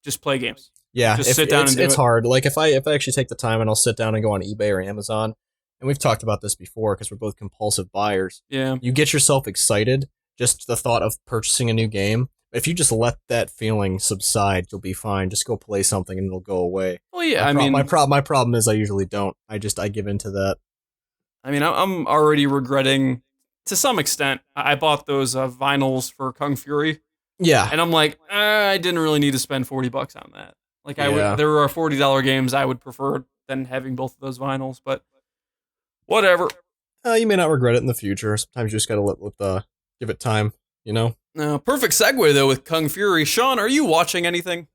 Just play games. Yeah, just sit down and do it. It's hard. Like if I actually take the time and I'll sit down and go on eBay or Amazon, and we've talked about this before because we're both compulsive buyers. Yeah. You get yourself excited, just the thought of purchasing a new game. If you just let that feeling subside, you'll be fine. Just go play something and it'll go away. Well, yeah, my problem is I usually don't. I give into that. I mean, I'm already regretting, to some extent, I bought those vinyls for Kung Fury. Yeah. And I'm like, I didn't really need to spend $40 on that. Like there are $40 games I would prefer than having both of those vinyls, but whatever. You may not regret it in the future. Sometimes you just gotta give it time, Perfect segue though with Kung Fury. Sean, are you watching anything?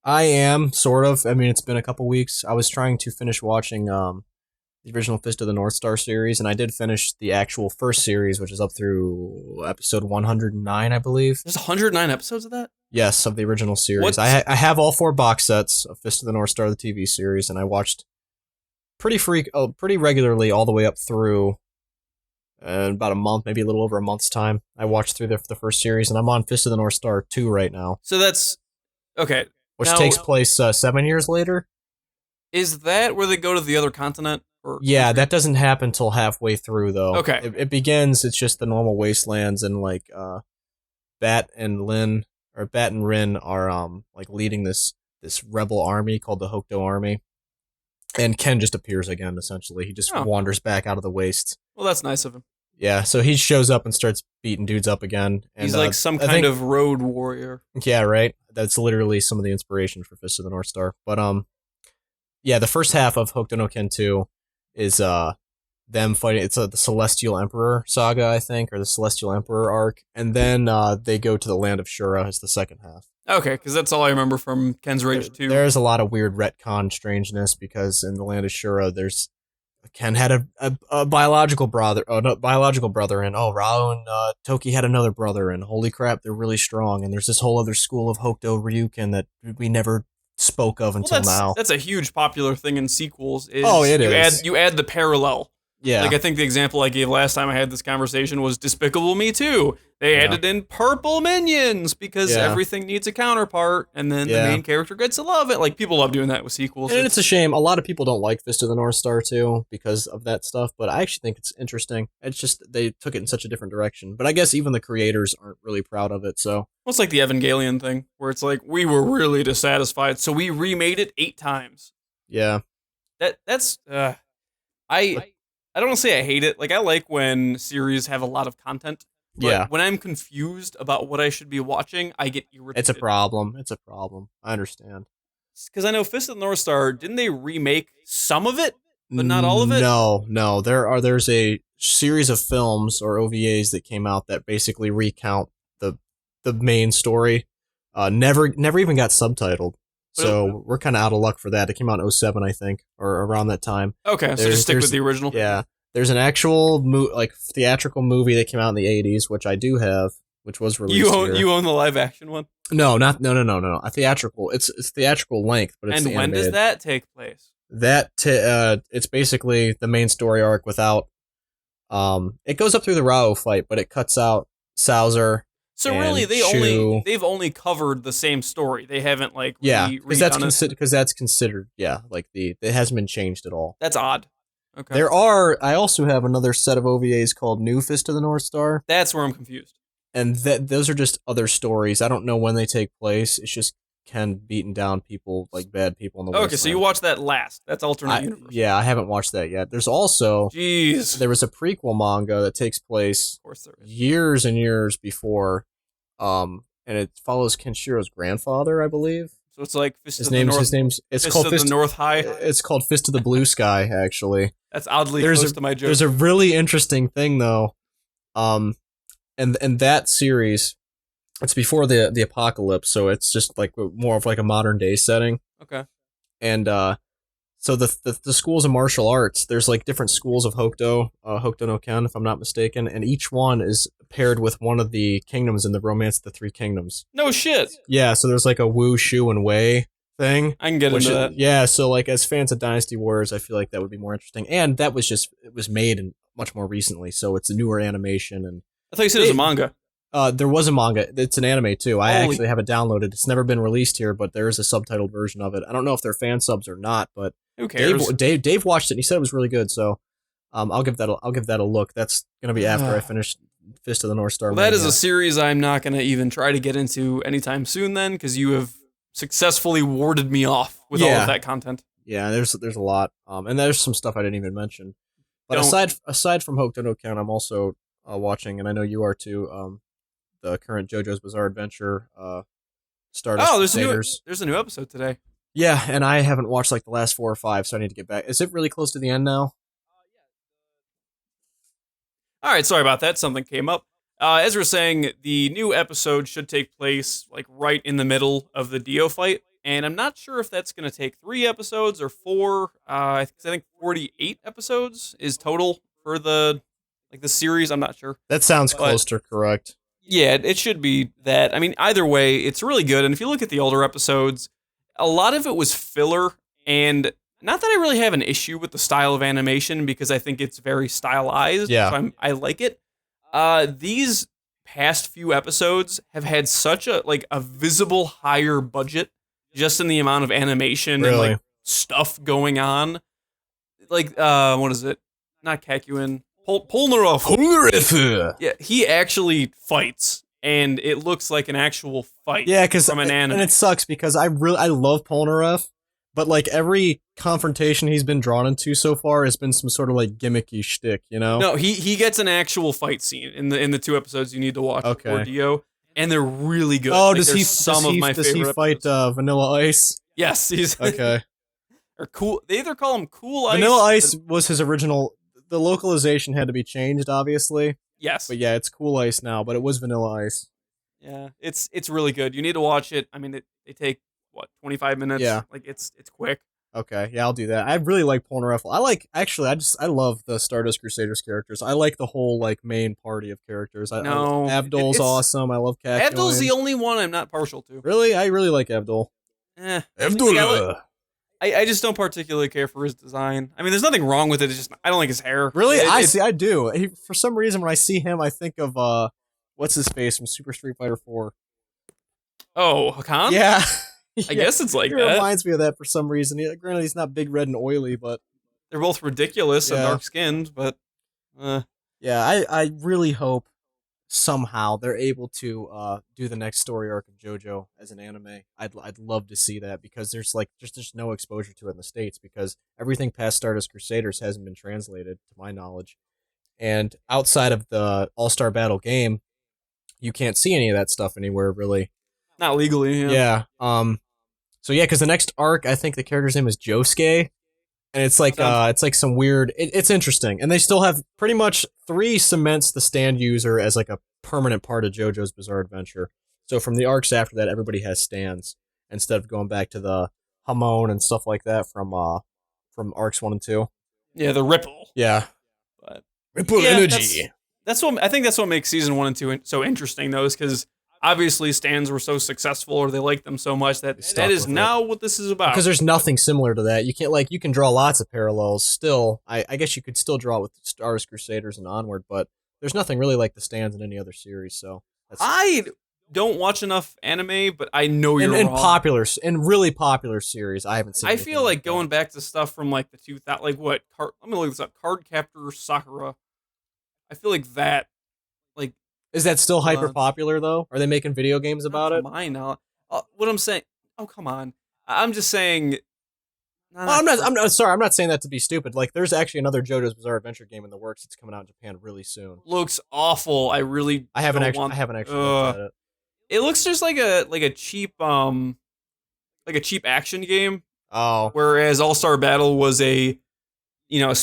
I am, sort of. I mean, it's been a couple weeks. I was trying to finish watching the original Fist of the North Star series, and I did finish the actual first series, which is up through episode 109, I believe. There's 109 episodes of that? Yes, of the original series. I have all 4 box sets of Fist of the North Star, the TV series, and I watched pretty regularly all the way up through about a month, maybe a little over a month's time. I watched through the first series, and I'm on Fist of the North Star 2 right now. So that's okay. Which takes place 7 years later. Is that where they go to the other continent? Yeah, that doesn't happen till halfway through, though. Okay. It begins, it's just the normal wastelands, and like Bat and Rin are like leading this rebel army called the Hokuto Army. And Ken just appears again, essentially. He just wanders back out of the wastes. Well, that's nice of him. Yeah, so he shows up and starts beating dudes up again. And, he's like some kind of road warrior. Yeah, right. That's literally some of the inspiration for Fist of the North Star. But yeah, the first half of Hokuto no Ken 2 is them fighting. It's the Celestial Emperor saga, I think, or the Celestial Emperor arc, and then they go to the land of Shura as the second half. Okay, because that's all I remember from Ken's Rage 2. There's a lot of weird retcon strangeness because in the land of Shura, there's Ken had a biological brother, biological brother, and Rao and Toki had another brother, and holy crap, they're really strong. And there's this whole other school of Hokuto Ryuken that we never spoke of until now. That's a huge popular thing in sequels. You add the parallel. Yeah. Like I think the example I gave last time I had this conversation was Despicable Me 2. They added in purple minions because everything needs a counterpart, and then the main character gets to love it. Like people love doing that with sequels. And it's a shame. A lot of people don't like Fist of the North Star too because of that stuff, but I actually think it's interesting. It's just they took it in such a different direction. But I guess even the creators aren't really proud of it. So well, it's like the Evangelion thing, where it's like we were really dissatisfied, so we remade it 8 times. Yeah. That's I don't want to say I hate it. Like, I like when series have a lot of content. But when I'm confused about what I should be watching, I get irritated. It's a problem. I understand. Because I know Fist of the North Star, didn't they remake some of it, but not all of it? No. There's a series of films or OVAs that came out that basically recount the main story. Never even got subtitled. So we're kind of out of luck for that. It came out in 2007, I think, or around that time. Okay, so just stick with the original. Yeah. There's an actual theatrical movie that came out in the 80s, which I do have, which was released You own the live action one? No. A theatrical. It's theatrical length, but it's when does that take place? It's basically the main story arc without it goes up through the Rao fight, but it cuts out Sauser. So really, they've only covered the same story. They haven't because that's considered it hasn't been changed at all. That's odd. Okay. I also have another set of OVAs called New Fist of the North Star. That's where I'm confused. And those are just other stories. I don't know when they take place. It's just Ken beating down people, like bad people in the wasteland. Okay, so you watched that last. That's alternate universe. Yeah, I haven't watched that yet. There's also there was a prequel manga that takes place years and years before, and it follows Kenshiro's grandfather, I believe. So it's like Fist Fist of the North High. It's called Fist of the Blue Sky, actually. That's oddly close to my joke. There's a really interesting thing though, and that series, it's before the apocalypse, so it's just like more of like a modern day setting. Okay. And so the schools of martial arts, there's like different schools of Hokuto no Ken, if I'm not mistaken, and each one is paired with one of the kingdoms in the Romance of the Three Kingdoms. No shit. Yeah, so there's like a Wu, Shu, and Wei thing. I can get into that. Yeah, so like as fans of Dynasty Warriors, I feel like that would be more interesting. And that was it was made much more recently, so it's a newer animation. And I thought you said it was a manga. There was a manga. It's an anime too. I actually have it downloaded. It's never been released here, but there is a subtitled version of it. I don't know if they're fan subs or not, but who cares? Dave watched it and he said it was really good. So I'll give that a look. That's gonna be after I finish Fist of the North Star. Well, that is a series I'm not gonna even try to get into anytime soon. Then, because you have successfully warded me off with all of that content. Yeah, there's a lot, and there's some stuff I didn't even mention. But aside from Hokuto no Ken, I'm also watching, and I know you are too. The current JoJo's Bizarre Adventure, Stardust. There's a new episode today. Yeah, and I haven't watched like the last 4 or 5, so I need to get back. Is it really close to the end now? All right, sorry about that. Something came up. As we're saying, the new episode should take place like right in the middle of the Dio fight, and I'm not sure if that's going to take 3 episodes or 4. I think 48 episodes is total for the series. I'm not sure. That sounds close to correct. Yeah, it should be that. I mean, either way, it's really good. And if you look at the older episodes, a lot of it was filler. And not that I really have an issue with the style of animation because I think it's very stylized. Yeah. So I like it. These past few episodes have had such a visible higher budget just in the amount of animation and stuff going on. What is it? Not Kakuin. Polnareff. Yeah, he actually fights, and it looks like an actual fight. Yeah, from an anime. And it sucks because I love Polnareff, but like every confrontation he's been drawn into so far has been some sort of like gimmicky shtick, you know? No, he gets an actual fight scene in the 2 episodes you need to watch for Dio, and they're really good. Oh, does he fight Vanilla Ice? Yes, he's okay. Or Cool. They either call him Cool Ice. Vanilla Ice was his original. The localization had to be changed, obviously. Yes. But yeah, it's Cool Ice now, but it was Vanilla Ice. Yeah, it's really good. You need to watch it. I mean, they take, 25 minutes? Yeah. Like, it's quick. Okay, yeah, I'll do that. I really like Polnareff. I love the Stardust Crusaders characters. I like the whole like main party of characters. No, Abdul's awesome. I love Cat. Abdul's the only one I'm not partial to. Really, I really like Abdul. Abdul. I just don't particularly care for his design. I mean, there's nothing wrong with it. It's just I don't like his hair. Really, I do. For some reason, when I see him, I think of what's his face from Super Street Fighter 4. Oh, Hakan? Yeah. I guess it's like it that. reminds me of that for some reason. Granted, he's not big, red, and oily, but they're both ridiculous and dark-skinned. But yeah, I really hope somehow they're able to do the next story arc of JoJo as an anime. I'd love to see that because there's no exposure to it in the States because everything past Stardust Crusaders hasn't been translated to my knowledge, and outside of the All-Star Battle game, you can't see any of that stuff anywhere really. Not legally. Yeah. So yeah, because the next arc, I think the character's name is Josuke, and it's like some weird. It's interesting, and they still have pretty much 3 cements the stand user as like a permanent part of JoJo's Bizarre Adventure. So from the arcs after that, everybody has stands instead of going back to the Hamon and stuff like that from arcs 1 and 2. Yeah, the Ripple. Yeah, but Ripple energy. That's what I think. That's what makes season 1 and 2 so interesting, though, is because obviously stands were so successful or they liked them so much that is now what this is about. Because there's nothing similar to that. You can draw lots of parallels still. I guess you could still draw it with Stardust Crusaders and onward, but there's nothing really like the stands in any other series. So I don't watch enough anime, but I know you're wrong. In really popular series, I haven't seen. I feel like going back to stuff from like the 2000, like what? Let me look this up. Cardcaptor Sakura. I feel like that. Like, is that still hyper popular though? Are they making video games about it? Mine now. What I'm saying. Oh, come on. I'm just saying. I'm not sorry. I'm not saying that to be stupid. Like, there's actually another JoJo's Bizarre Adventure game in the works. It's coming out in Japan really soon. Looks awful. I haven't actually looked at it. It looks just like a cheap action game. Oh. Whereas All-Star Battle was not a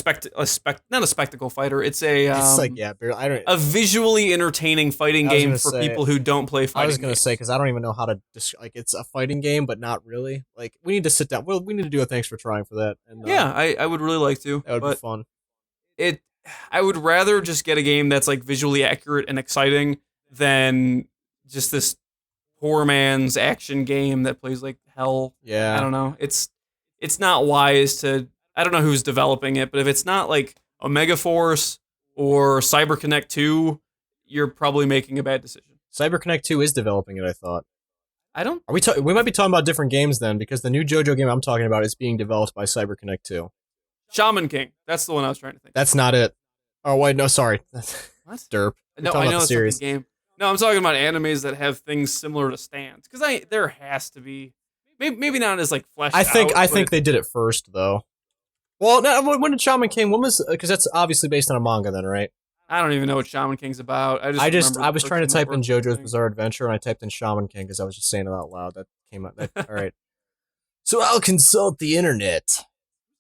spectacle fighter. It's a visually entertaining fighting game for people who don't play fighting. I was gonna say because I don't even know how to it's a fighting game, but not really. Like, we need to sit down. We need to do a thanks for trying for that. And I would really like to. That would be fun. I would rather just get a game that's like visually accurate and exciting than just this poor man's action game that plays like hell. Yeah, I don't know. It's not wise to. I don't know who's developing it, but if it's not like Omega Force or CyberConnect 2, you're probably making a bad decision. CyberConnect 2 is developing it, I thought. We might be talking about different games then, because the new JoJo game I'm talking about is being developed by CyberConnect 2. Shaman King. That's the one I was trying to think. That's not it. Oh, wait, no, sorry. What? Derp. No, I know it's a game. No, I'm talking about animes that have things similar to stands. Because there has to be. Maybe not as like fleshed out. I think they did it first, though. Well, no, when did Shaman King? When was? Because that's obviously based on a manga, then, right? I don't even know what Shaman King's about. I was trying to type in JoJo's Bizarre Adventure, and I typed in Shaman King because I was just saying it out loud. That came out. All right. So I'll consult the internet.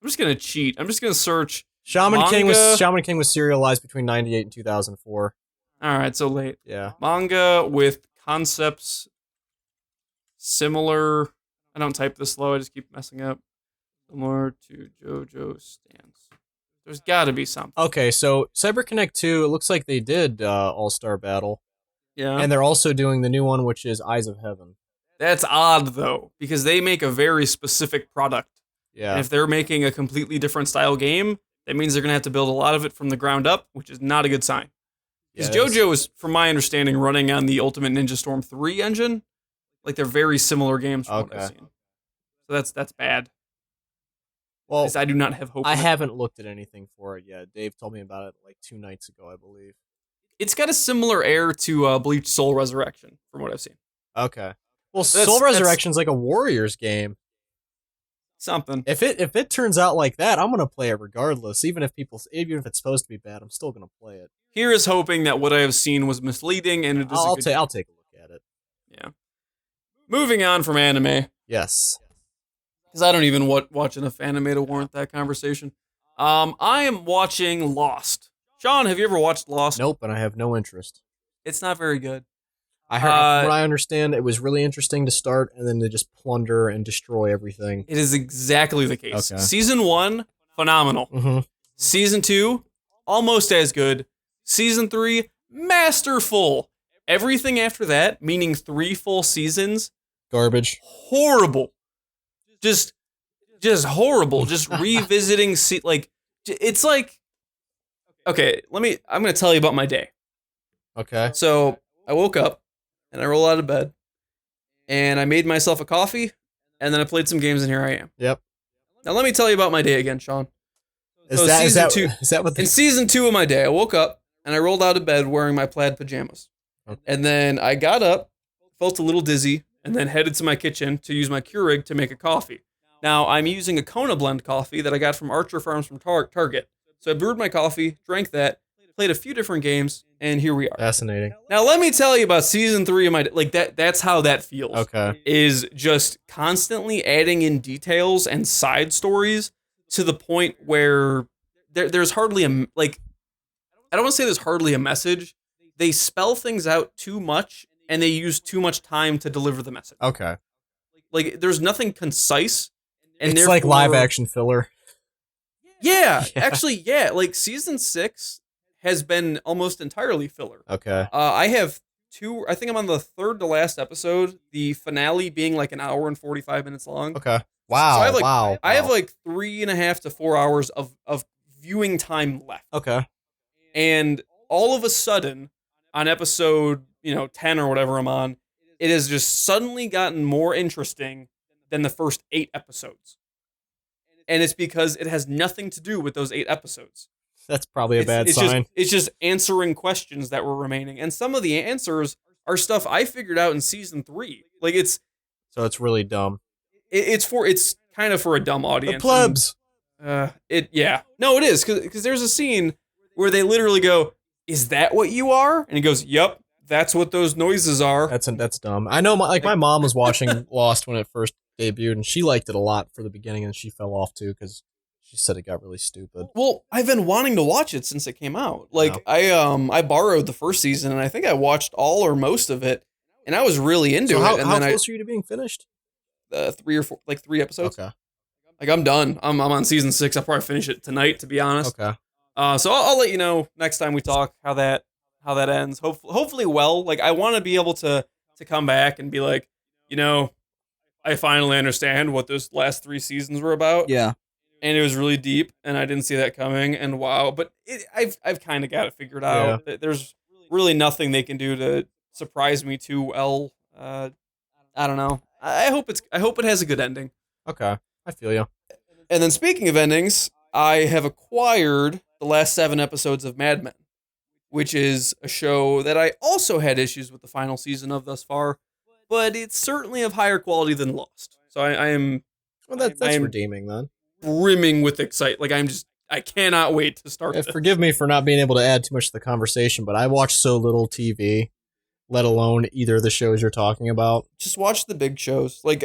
I'm just gonna cheat. I'm just gonna search. Shaman King was serialized between 1998 and 2004. All right, so late. Yeah. Manga with concepts similar. I don't type this slow. I just keep messing up. Similar to JoJo stands. There's got to be something. Okay, so CyberConnect 2, it looks like they did All-Star Battle. Yeah. And they're also doing the new one, which is Eyes of Heaven. That's odd, though, because they make a very specific product. Yeah. And if they're making a completely different style game, that means they're going to have to build a lot of it from the ground up, which is not a good sign. Because JoJo is, from my understanding, running on the Ultimate Ninja Storm 3 engine. Like, they're very similar games from what I've seen. So that's bad. Well, I do not have hope. I haven't looked at anything for it yet. Dave told me about it like 2 nights ago, I believe. It's got a similar air to Bleach Soul Resurrection, from what I've seen. Okay. Well, Soul Resurrection's like a Warriors game. Something. If it turns out like that, I'm gonna play it regardless. Even if it's supposed to be bad, I'm still gonna play it. Here is hoping that what I have seen was misleading, and I'll take a look at it. Yeah. Moving on from anime. Yes. Because I don't even watch enough anime to warrant that conversation. I am watching Lost. Sean, have you ever watched Lost? Nope, and I have no interest. It's not very good. I heard, from what I understand, it was really interesting to start, and then they just plunder and destroy everything. It is exactly the case. Okay. Season 1, phenomenal. Mm-hmm. Season 2, almost as good. Season 3, masterful. Everything after that, meaning 3 full seasons, Garbage. horrible. Just horrible. Just revisiting, it's like, okay, I'm going to tell you about my day. Okay. So I woke up and I rolled out of bed and I made myself a coffee and then I played some games and here I am. Yep. Now let me tell you about my day again, Sean. Is that what in season 2 of my day, I woke up and I rolled out of bed wearing my plaid pajamas. Okay. And then I got up, felt a little dizzy, and then headed to my kitchen to use my Keurig to make a coffee. Now, I'm using a Kona blend coffee that I got from Archer Farms from Target. So I brewed my coffee, drank that, played a few different games, and here we are. Fascinating. Now, let me tell you about season 3 of my that's how that feels. Okay. Is just constantly adding in details and side stories to the point where there's hardly I don't want to say there's hardly a message. They spell things out too much and they use too much time to deliver the message. Okay. Like there's nothing concise. And it's like live action filler. Yeah, actually, yeah. Like season 6 has been almost entirely filler. Okay. I have 2. I think I'm on the 3rd to last episode. The finale being like an hour and 45 minutes long. Okay. Wow. So I have like 3.5 to 4 hours of viewing time left. Okay. And all of a sudden, on episode 10 or whatever I'm on, it has just suddenly gotten more interesting than the first 8 episodes. And it's because it has nothing to do with those 8 episodes. That's probably a bad sign. It's just answering questions that were remaining. And some of the answers are stuff I figured out in season 3. Like So it's really dumb. It's kind of for a dumb audience. The plebs. No, it is because there's a scene where they literally go, "Is that what you are?" And he goes, "Yep, that's what those noises are." That's dumb. I know, my mom was watching Lost when it first debuted, and she liked it a lot for the beginning, and she fell off too because she said it got really stupid. Well, I've been wanting to watch it since it came out. Like I borrowed the first season, and I think I watched all or most of it, and I was really into it. And how close are you to being finished? 3 or 4, like 3 episodes. Okay. Like I'm done. I'm on season 6. I'll probably finish it tonight, to be honest. Okay. So I'll let you know next time we talk how that ends. Hopefully well. Like I want to be able to come back and be like, I finally understand what those last 3 seasons were about. Yeah. And it was really deep, and I didn't see that coming. And wow, but I've kind of got it figured out. Yeah. There's really nothing they can do to surprise me too well. I don't know. I hope it has a good ending. Okay, I feel you. And then speaking of endings, I have acquired the last 7 episodes of Mad Men, which is a show that I also had issues with the final season of thus far, but it's certainly of higher quality than Lost. So I am. Well, that's redeeming then. Brimming with excitement. Like I cannot wait to start this. Forgive me for not being able to add too much to the conversation, but I watch so little TV, let alone either of the shows you're talking about. Just watch the big shows. Like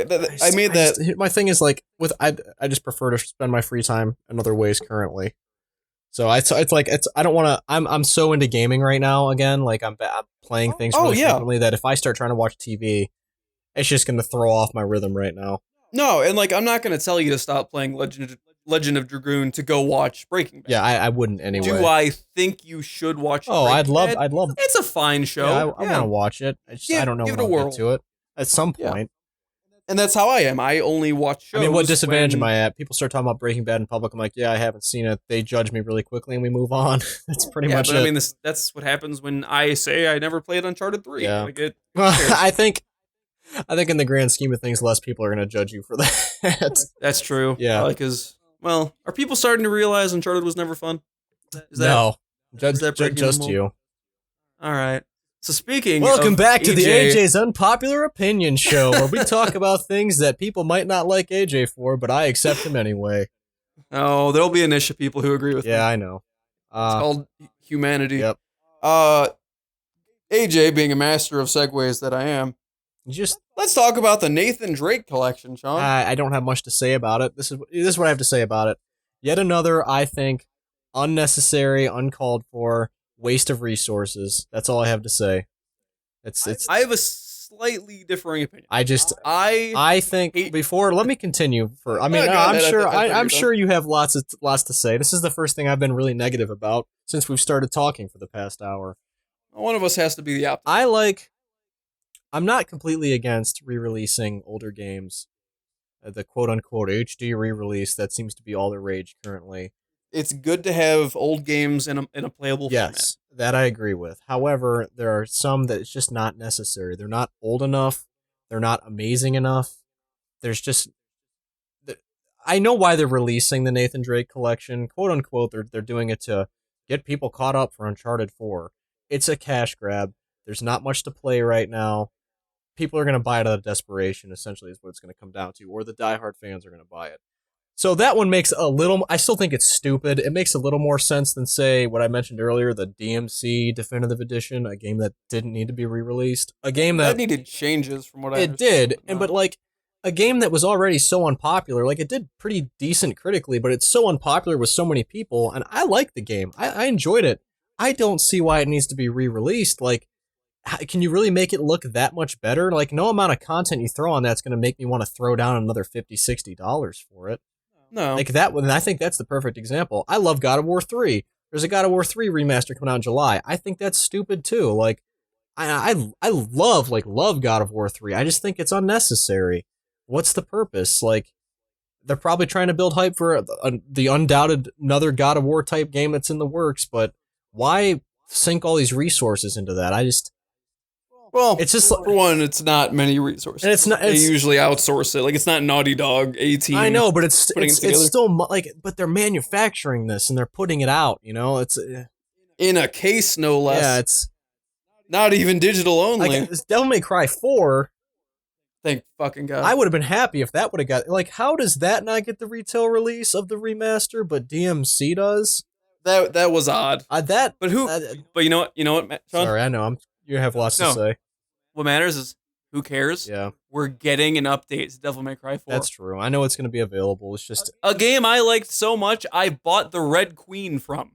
my thing is like I just prefer to spend my free time in other ways currently. So I don't want to. I'm so into gaming right now again. Like I'm playing things really frequently that if I start trying to watch TV, it's just going to throw off my rhythm right now. No, and like I'm not going to tell you to stop playing Legend of Dragoon to go watch Breaking Bad. Yeah, I wouldn't anyway. Do I think you should watch? Oh, Breaking I'd Bad? love. It's a fine show. Yeah, I want to watch it. I don't know when I'll get to it at some point. And that's how I am. I only watch shows. I mean, what disadvantage am I at? People start talking about Breaking Bad in public. I'm like, yeah, I haven't seen it. They judge me really quickly, and we move on. That's pretty much it. I mean, that's what happens when I say I never played Uncharted 3. Yeah. Like I think in the grand scheme of things, less people are going to judge you for that. That's true. Yeah. Because, are people starting to realize Uncharted was never fun? No. Just you. All right. So speaking Welcome of back to AJ, the AJ's Unpopular Opinion Show, where we talk about things that people might not like AJ for, but I accept him anyway. Oh, there'll be a niche of people who agree with me. Yeah, I know. It's called humanity. Yep. AJ, being a master of segues that I am, let's talk about the Nathan Drake collection, Sean. I don't have much to say about it. This is what I have to say about it. Yet another, I think, unnecessary, uncalled for waste of resources. That's all I have to say. I have a slightly differing opinion. I think before, let me continue. I'm sure you have lots to say. This is the first thing I've been really negative about since we've started talking for the past hour. One of us has to be the opposite. I'm not completely against re-releasing older games. The quote-unquote HD re-release, that seems to be all the rage currently. It's good to have old games in a playable format. Yes, that I agree with. However, there are some that it's just not necessary. They're not old enough. They're not amazing enough. There's just... I know why they're releasing the Nathan Drake collection. Quote-unquote, they're doing it to get people caught up for Uncharted 4. It's a cash grab. There's not much to play right now. People are going to buy it out of desperation, essentially, is what it's going to come down to. Or the diehard fans are going to buy it. So that one makes a little... I still think it's stupid. It makes a little more sense than, say, what I mentioned earlier, the DMC Definitive Edition, a game that didn't need to be re-released. A game that needed changes from what I understood. It did, but like, a game that was already so unpopular, like, it did pretty decent critically, but it's so unpopular with so many people, and I like the game. I enjoyed it. I don't see why it needs to be re-released. Like, can you really make it look that much better? Like, no amount of content you throw on that's going to make me want to throw down another $50, $60 for it. No. Like that one, I think that's the perfect example. I love God of War 3. There's a God of War 3 remaster coming out in July. I think that's stupid too. Like, I love God of War 3. I just think it's unnecessary. What's the purpose? Like, they're probably trying to build hype for the undoubted another God of War type game that's in the works, but why sink all these resources into that? Well, it's just for one, it's not many resources. And it's not. They usually outsource it. Like, it's not Naughty Dog 18. I know, but it's still like. But they're manufacturing this and they're putting it out. You know, it's in a case, no less. Yeah, it's not even digital only. Like, Devil May Cry 4. Thank fucking God. I would have been happy if that would have got... Like, how does that not get the retail release of the remaster, but DMC does? That was odd. But you know what? You know what, Sean? Sorry, I know. You have lots to say. What matters is, who cares? Yeah. We're getting an update to Devil May Cry 4. That's true. I know it's going to be available. It's just... A game I liked so much, I bought the Red Queen from.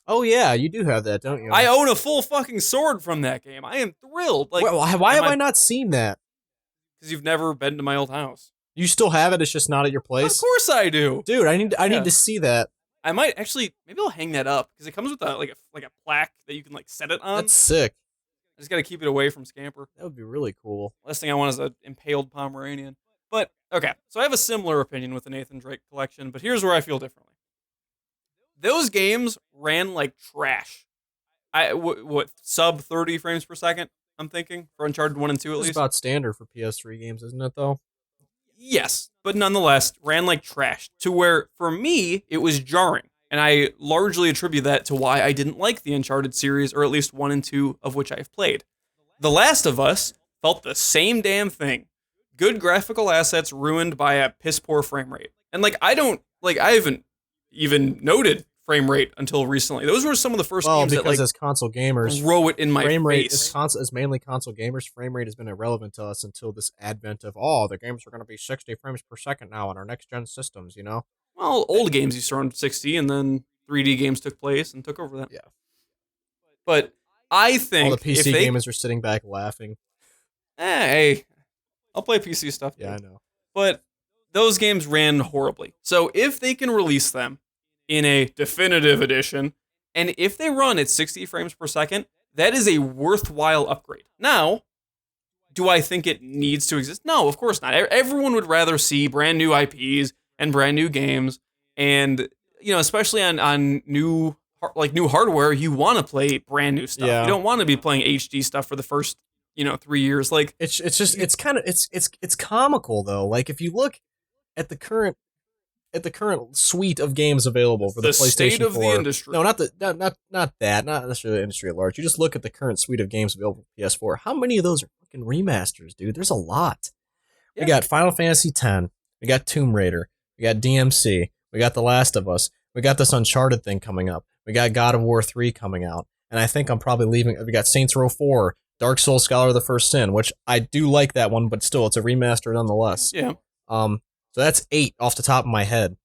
Oh, yeah, you do have that, don't you? I own a full fucking sword from that game. I am thrilled. Like, why have I not seen that? Because you've never been to my old house. You still have it, it's just not at your place? Of course I do. Dude, I need to see that. I might actually, maybe I'll hang that up, because it comes with a plaque that you can like set it on. That's sick. I just gotta keep it away from Scamper. That would be really cool. Last thing I want is an impaled Pomeranian. But, okay, so I have a similar opinion with the Nathan Drake collection, but here's where I feel differently. Those games ran like trash. What, sub 30 frames per second, I'm thinking, for Uncharted 1 and 2 at least? It's about standard for PS3 games, isn't it, though? Yes, but nonetheless, ran like trash, to where, for me, it was jarring. And I largely attribute that to why I didn't like the Uncharted series, or at least 1 and 2 of which I've played. The Last of Us felt the same damn thing. Good graphical assets ruined by a piss-poor frame rate. And I haven't even noted frame rate until recently. Those were some of the first games that as console gamers, throw it in my frame rate face. As mainly console gamers, frame rate has been irrelevant to us until this advent of, the games are going to be 60 frames per second now on our next-gen systems, you know? Well, old games used to run 60, and then 3D games took place and took over that. Yeah. But I think all the PC gamers are sitting back laughing. Hey, I'll play PC stuff. Yeah, I know. But those games ran horribly. So if they can release them in a definitive edition, and if they run at 60 frames per second, that is a worthwhile upgrade. Now, do I think it needs to exist? No, of course not. Everyone would rather see brand new IPs and brand new games, and especially on new hardware, you want to play brand new stuff. Yeah. You don't want to be playing HD stuff for the first 3 years. Like, it's comical though. Like, if you look at the current suite of games available for the PlayStation 4, state of the industry. No, not necessarily the industry at large. You just look at the current suite of games available for PS4. How many of those are fucking remasters, dude? There's a lot. Yeah. We got Final Fantasy X. We got Tomb Raider. We got DMC. We got The Last of Us. We got this Uncharted thing coming up. We got God of War 3 coming out. And I think I'm probably leaving. We got Saints Row 4, Dark Souls Scholar of the First Sin, which I do like that one, but still, it's a remaster nonetheless. Yeah. So that's 8 off the top of my head.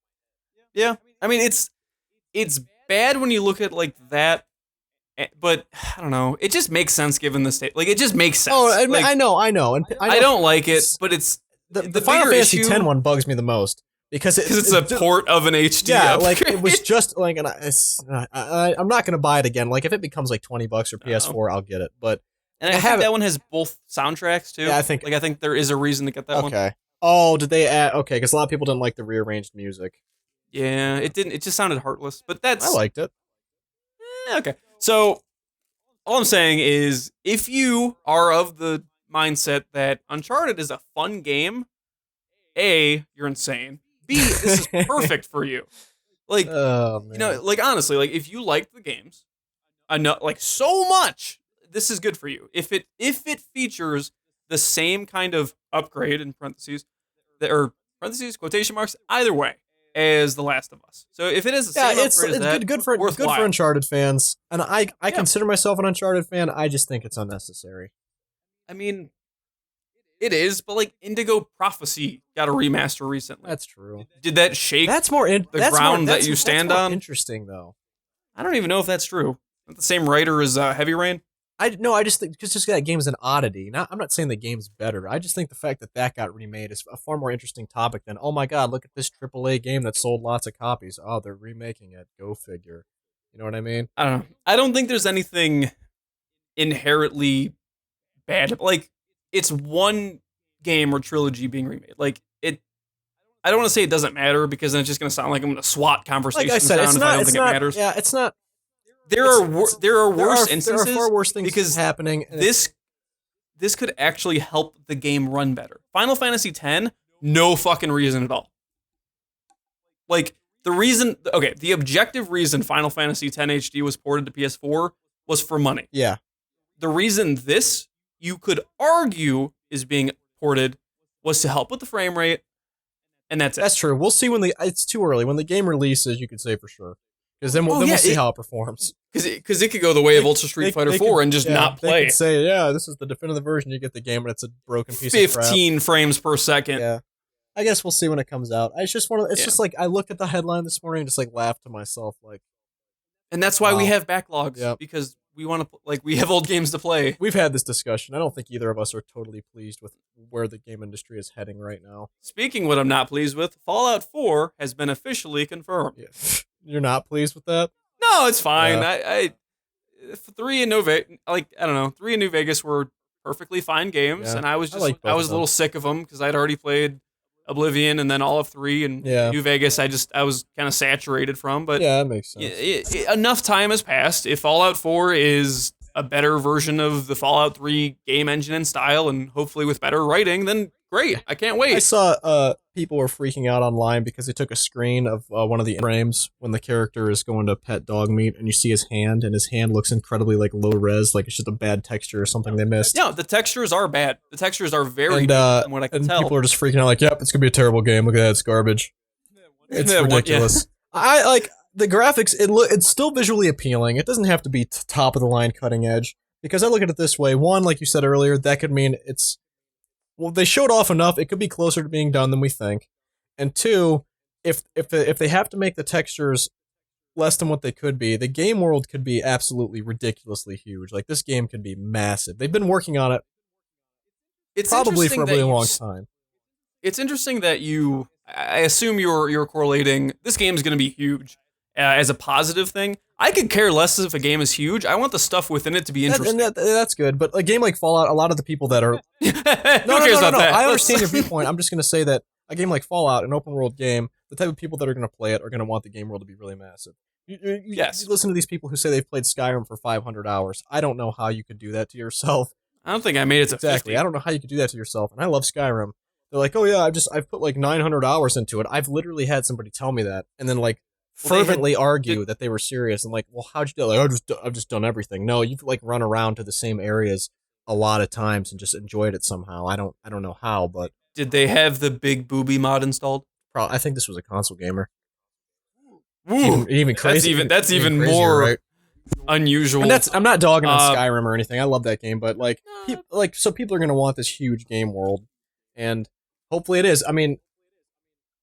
Yeah. I mean, it's bad when you look at like that But I don't know. It just makes sense given the state. Like, it just makes sense. Oh, I, like, I know, and I don't like it, but it's the Final bigger Fantasy issue, X one bugs me the most because it's a port of an HD. Yeah, upgrade. like it was just like, and I'm not gonna buy it again. Like if it becomes like $20 or PS4, I'll get it. But and I think that one has both soundtracks too. Yeah, I think there is a reason to get that one. Okay. Oh, did they add? Okay, because a lot of people didn't like the rearranged music. Yeah, it didn't. It just sounded heartless. But I liked it. Okay. So all I'm saying is, if you are of the mindset that Uncharted is a fun game, A, you're insane. B, this is perfect for you. Like, like honestly, like if you liked the games enough, like so much, this is good for you. If it features the same kind of upgrade in parentheses, quotation marks, either way, as The Last of Us. So if it is the same upgrade as that, good for Uncharted fans, and I consider myself an Uncharted fan. I just think it's unnecessary. I mean, it is, but like Indigo Prophecy got a remaster recently. That's true. Did that shake the ground that you stand on? Interesting though. I don't even know if that's true. Not the same writer as Heavy Rain. I just think because that game is an oddity. I'm not saying the game's better. I just think the fact that got remade is a far more interesting topic than, oh my god, look at this AAA game that sold lots of copies. Oh, they're remaking it. Go figure. You know what I mean? I don't know. I don't think there's anything inherently bad. Like, it's one game or trilogy being remade. Like, I don't want to say it doesn't matter because then it's just going to sound like I'm going to SWAT conversations. Like I said, I don't think it matters. Yeah, it's not. There are worse instances. There are far worse things because happening. This could actually help the game run better. Final Fantasy X, no fucking reason at all. Like, the objective reason Final Fantasy X HD was ported to PS4 was for money. Yeah. The reason this, you could argue, is being ported was to help with the frame rate, and that's it. That's true. We'll see it's too early. When the game releases, you can say for sure. Because then we'll see how it performs. Because it could go the way of Ultra Street Fighter 4 and just not play. They could say, yeah, this is the definitive version. You get the game, but it's a broken piece of crap. 15 frames per second. Yeah. I guess we'll see when it comes out. It's just like, I looked at the headline this morning and just like laughed to myself. Like, and that's why we have backlogs. Because we want to, we have old games to play. We've had this discussion. I don't think either of us are totally pleased with where the game industry is heading right now. Speaking what I'm not pleased with, Fallout 4 has been officially confirmed. Yeah. You're not pleased with that? No, it's fine. Yeah. 3 in New Vegas were perfectly fine games, and I was a little sick of them because I'd already played Oblivion and then all of 3 and New Vegas. I was kind of saturated from, but yeah, that makes sense. Enough time has passed. If Fallout 4 is a better version of the Fallout 3 game engine and style, and hopefully with better writing, then great. I can't wait. I saw people were freaking out online because they took a screen of one of the frames when the character is going to pet dog meat, and you see his hand, and his hand looks incredibly like low res, like it's just a bad texture or something they missed. No, the textures are bad. The textures are very bad from what I can tell. People are just freaking out like, yep, it's gonna be a terrible game. Look at that, it's garbage. It's ridiculous. I like the graphics. It's still visually appealing. It doesn't have to be top of the line, cutting edge. Because I look at it this way: one, like you said earlier, that could mean they showed off enough. It could be closer to being done than we think. And two, if they have to make the textures less than what they could be, the game world could be absolutely ridiculously huge. Like, this game could be massive. They've been working on it. It's probably for a really long time. It's interesting that I assume you're correlating this game is going to be huge as a positive thing. I could care less if a game is huge. I want the stuff within it to be interesting. That's good, but a game like Fallout, a lot of the people that are Who cares about that? I understand your viewpoint. I'm just going to say that a game like Fallout, an open world game, the type of people that are going to play it are going to want the game world to be really massive. Yes. You listen to these people who say they've played Skyrim for 500 hours. I don't know how you could do that to yourself. I don't think I made it to 50. I don't know how you could do that to yourself. And I love Skyrim. They're like, oh yeah, I've put like 900 hours into it. I've literally had somebody tell me that, and then like fervently argue that they were serious. And like, well, how'd you do it? Like, I've just done everything. No, you've like run around to the same areas a lot of times and just enjoyed it somehow. I don't know how, but did they have the big booby mod installed? I think this was a console gamer. Ooh, even crazy. That's even more right? Unusual. And I'm not dogging on Skyrim or anything. I love that game, but so people are gonna want this huge game world, and hopefully it is. I mean,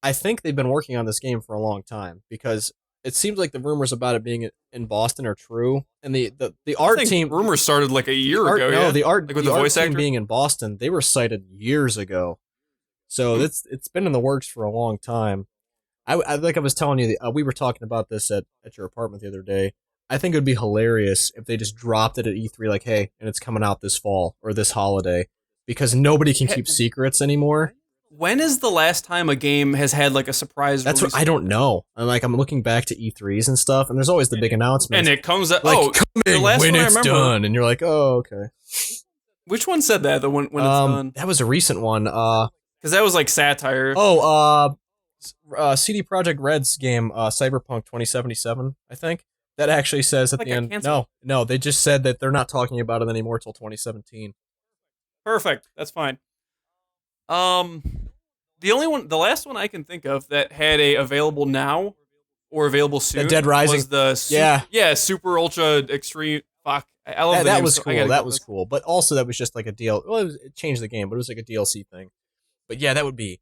I think they've been working on this game for a long time because it seems like the rumors about it being in Boston are true, and the I art think team rumors started like a year art, ago. no, Yeah, the art like with the the art voice team actor being in Boston, they were cited years ago. So it's been in the works for a long time. I like I was telling you, we were talking about this at your apartment the other day. I think it would be hilarious if they just dropped it at E3, like, hey, and it's coming out this fall or this holiday, because nobody can keep secrets anymore. When is the last time a game has had like a surprise That's release? what I don't know. I'm looking back to E3s and stuff, and there's always the big announcements. And it comes out, like, the last when one I it's remember, done, and you're like, oh, okay. Which one said that? The one when it's done? That was a recent one. Because that was like satire. CD Projekt Red's game, Cyberpunk 2077, I think. That actually says at the end. No, they just said that they're not talking about it anymore till 2017. Perfect. That's fine. The last one I can think of that had a available now or available soon. The Dead Rising. Was the Super Ultra Extreme. Fuck. I love that was cool. That was cool. But also that was just like a deal. Well, it changed the game, but it was like a DLC thing. But yeah, that would be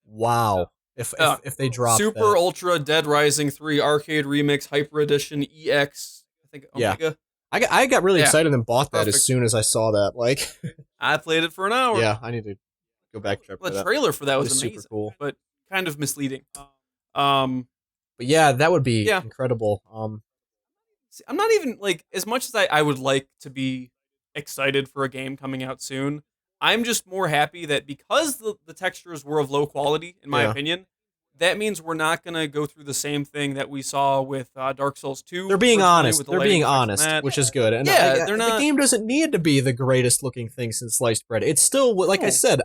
wow if they dropped Super Ultra Dead Rising 3 Arcade Remix Hyper Edition EX. I think Omega. Yeah. I got really excited and bought that as soon as I saw that. Like, I played it for an hour. Yeah, I need to go back and check the trailer for that was amazing, super cool, but kind of misleading. But yeah, that would be incredible. I'm not even like, as much as I would like to be excited for a game coming out soon, I'm just more happy that because the textures were of low quality, in my opinion, that means we're not going to go through the same thing that we saw with Dark Souls 2. They're being honest. They're being honest, which is good. And they're not. The game doesn't need to be the greatest looking thing since sliced bread. It's still, like I said,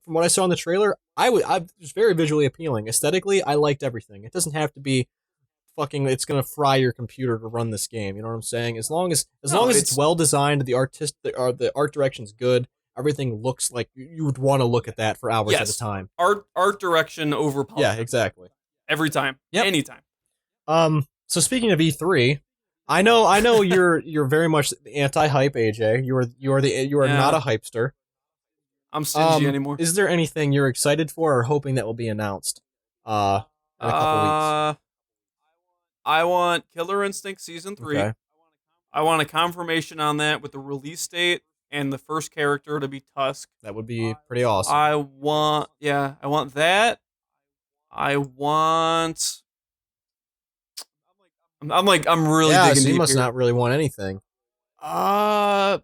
from what I saw in the trailer, I was very visually appealing. Aesthetically, I liked everything. It doesn't have to be fucking, it's going to fry your computer to run this game. You know what I'm saying? As long as it's well designed, the art direction's good. Everything looks like you would want to look at that for hours at a time. Art direction over polish. Yeah, exactly. Every time. Yep. Anytime. So speaking of E3, I know you're very much anti-hype, AJ. You are not a hypester. I'm stingy anymore. Is there anything you're excited for or hoping that will be announced in a couple weeks? I want Killer Instinct Season 3. Okay. I want a confirmation on that with the release date and the first character to be Tusk. That would be pretty awesome. I want that. I'm really digging deep. You must not really want anything. A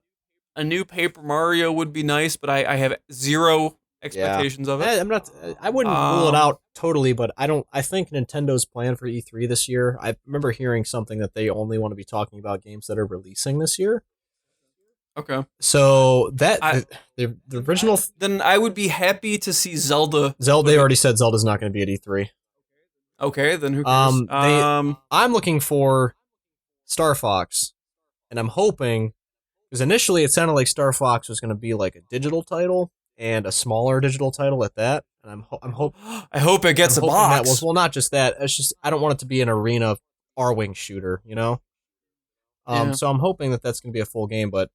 new Paper Mario would be nice, but I have zero expectations of it. I wouldn't rule it out totally, but I think Nintendo's plan for E3 this year, I remember hearing something that they only want to be talking about games that are releasing this year. Okay. So the original. Then I would be happy to see Zelda. They already said Zelda's not going to be at E3. Okay, then who cares? I'm looking for Star Fox, and I'm hoping, because initially it sounded like Star Fox was going to be like a digital title and a smaller digital title at that. And I hope it gets a box. Well, not just that. It's just I don't want it to be an arena R-wing shooter, you know. So I'm hoping that that's going to be a full game, but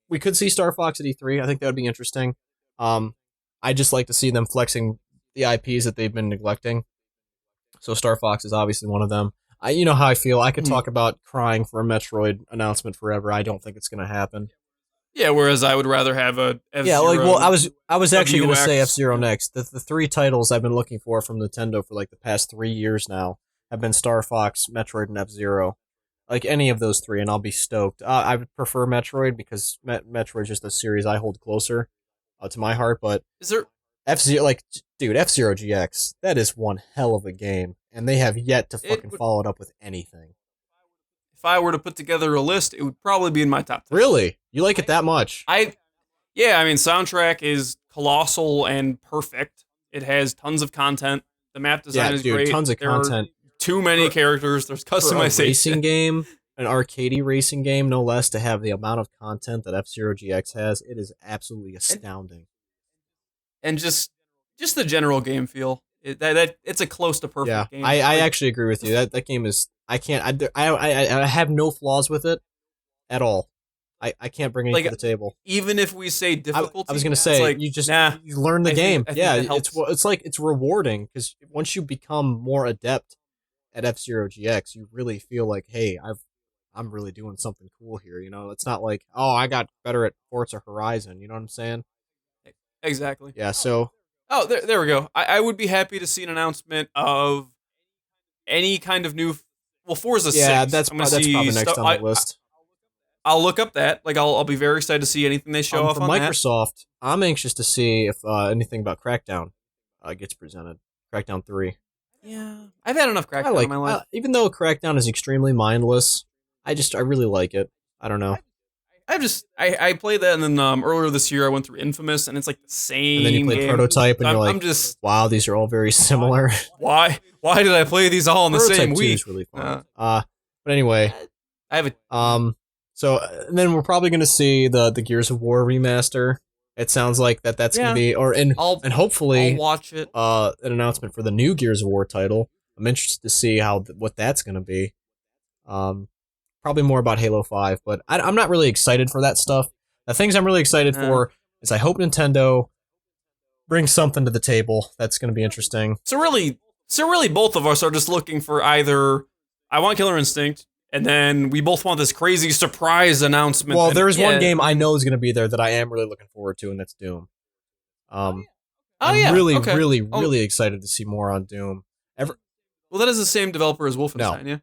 we could see Star Fox at E3. I think that would be interesting. I just like to see them flexing the IPs that they've been neglecting. So Star Fox is obviously one of them. You know how I feel. I could talk about crying for a Metroid announcement forever. I don't think it's going to happen. Yeah, whereas I would rather have a F-Zero. I was actually going to say F-Zero next. The three titles I've been looking for from Nintendo for like the past 3 years now have been Star Fox, Metroid, and F-Zero. Like any of those three, and I'll be stoked. I would prefer Metroid because Metroid is just a series I hold closer to my heart. But is there F-Zero? Like, dude, F-Zero GX, that is one hell of a game, and they have yet to fucking follow it up with anything. If I were to put together a list, it would probably be in my top 10. Really? You like it that much? Yeah, I mean, soundtrack is colossal and perfect. It has tons of content. The map design is great. Tons of content. Too many characters. There's customization. For a racing game, an arcadey racing game, no less, to have the amount of content that F-Zero GX has, it is absolutely astounding. And just the general game feel. It's a close to perfect game. I actually agree with you. That game is. I have no flaws with it at all. I can't bring anything to the table. Even if we say difficulty, I was going to say you learn the game. It's rewarding because once you become more adept at F-Zero GX, you really feel like, hey, I'm really doing something cool here. You know, it's not like, oh, I got better at Forza Horizon. You know what I'm saying? Exactly. Yeah. So Oh, there we go. I would be happy to see an announcement of any kind of new. Well, Forza yeah, 6. I'm gonna see probably next stuff. on the list. I'll look up that. Like, I'll be very excited to see anything they show off For on that. Microsoft, I'm anxious to see if anything about Crackdown gets presented. Crackdown 3. Yeah, I've had enough Crackdown in my life. Even though Crackdown is extremely mindless, I really like it. I don't know. I played that, and then earlier this year I went through Infamous, and it's like the same. And then you played game. Prototype, and you're like, I'm just, wow, these are all very similar. Why did I play these all in the same week? Is really fun. But anyway, I have a So and then we're probably gonna see the Gears of War remaster. It sounds like that's gonna be, and hopefully I'll watch it. An announcement for the new Gears of War title. I'm interested to see what that's gonna be. Probably more about Halo 5, but I'm not really excited for that stuff. The things I'm really excited for is I hope Nintendo brings something to the table that's going to be interesting. So really, both of us are just looking for either I want Killer Instinct, and then we both want this crazy surprise announcement. Well, there's one game I know is going to be there that I am really looking forward to, and that's Doom. I'm really excited to see more on Doom. Well, that is the same developer as Wolfenstein, yeah?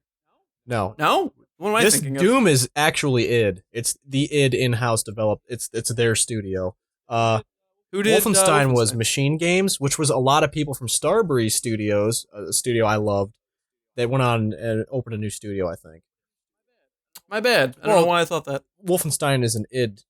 No? What am I thinking of? Doom is actually id. It's the id in-house developed. It's their studio. Who did Wolfenstein was Machine Games, which was a lot of people from Starbreeze Studios, a studio I loved. They went on and opened a new studio, I think. My bad. I don't know why I thought that. Wolfenstein is an id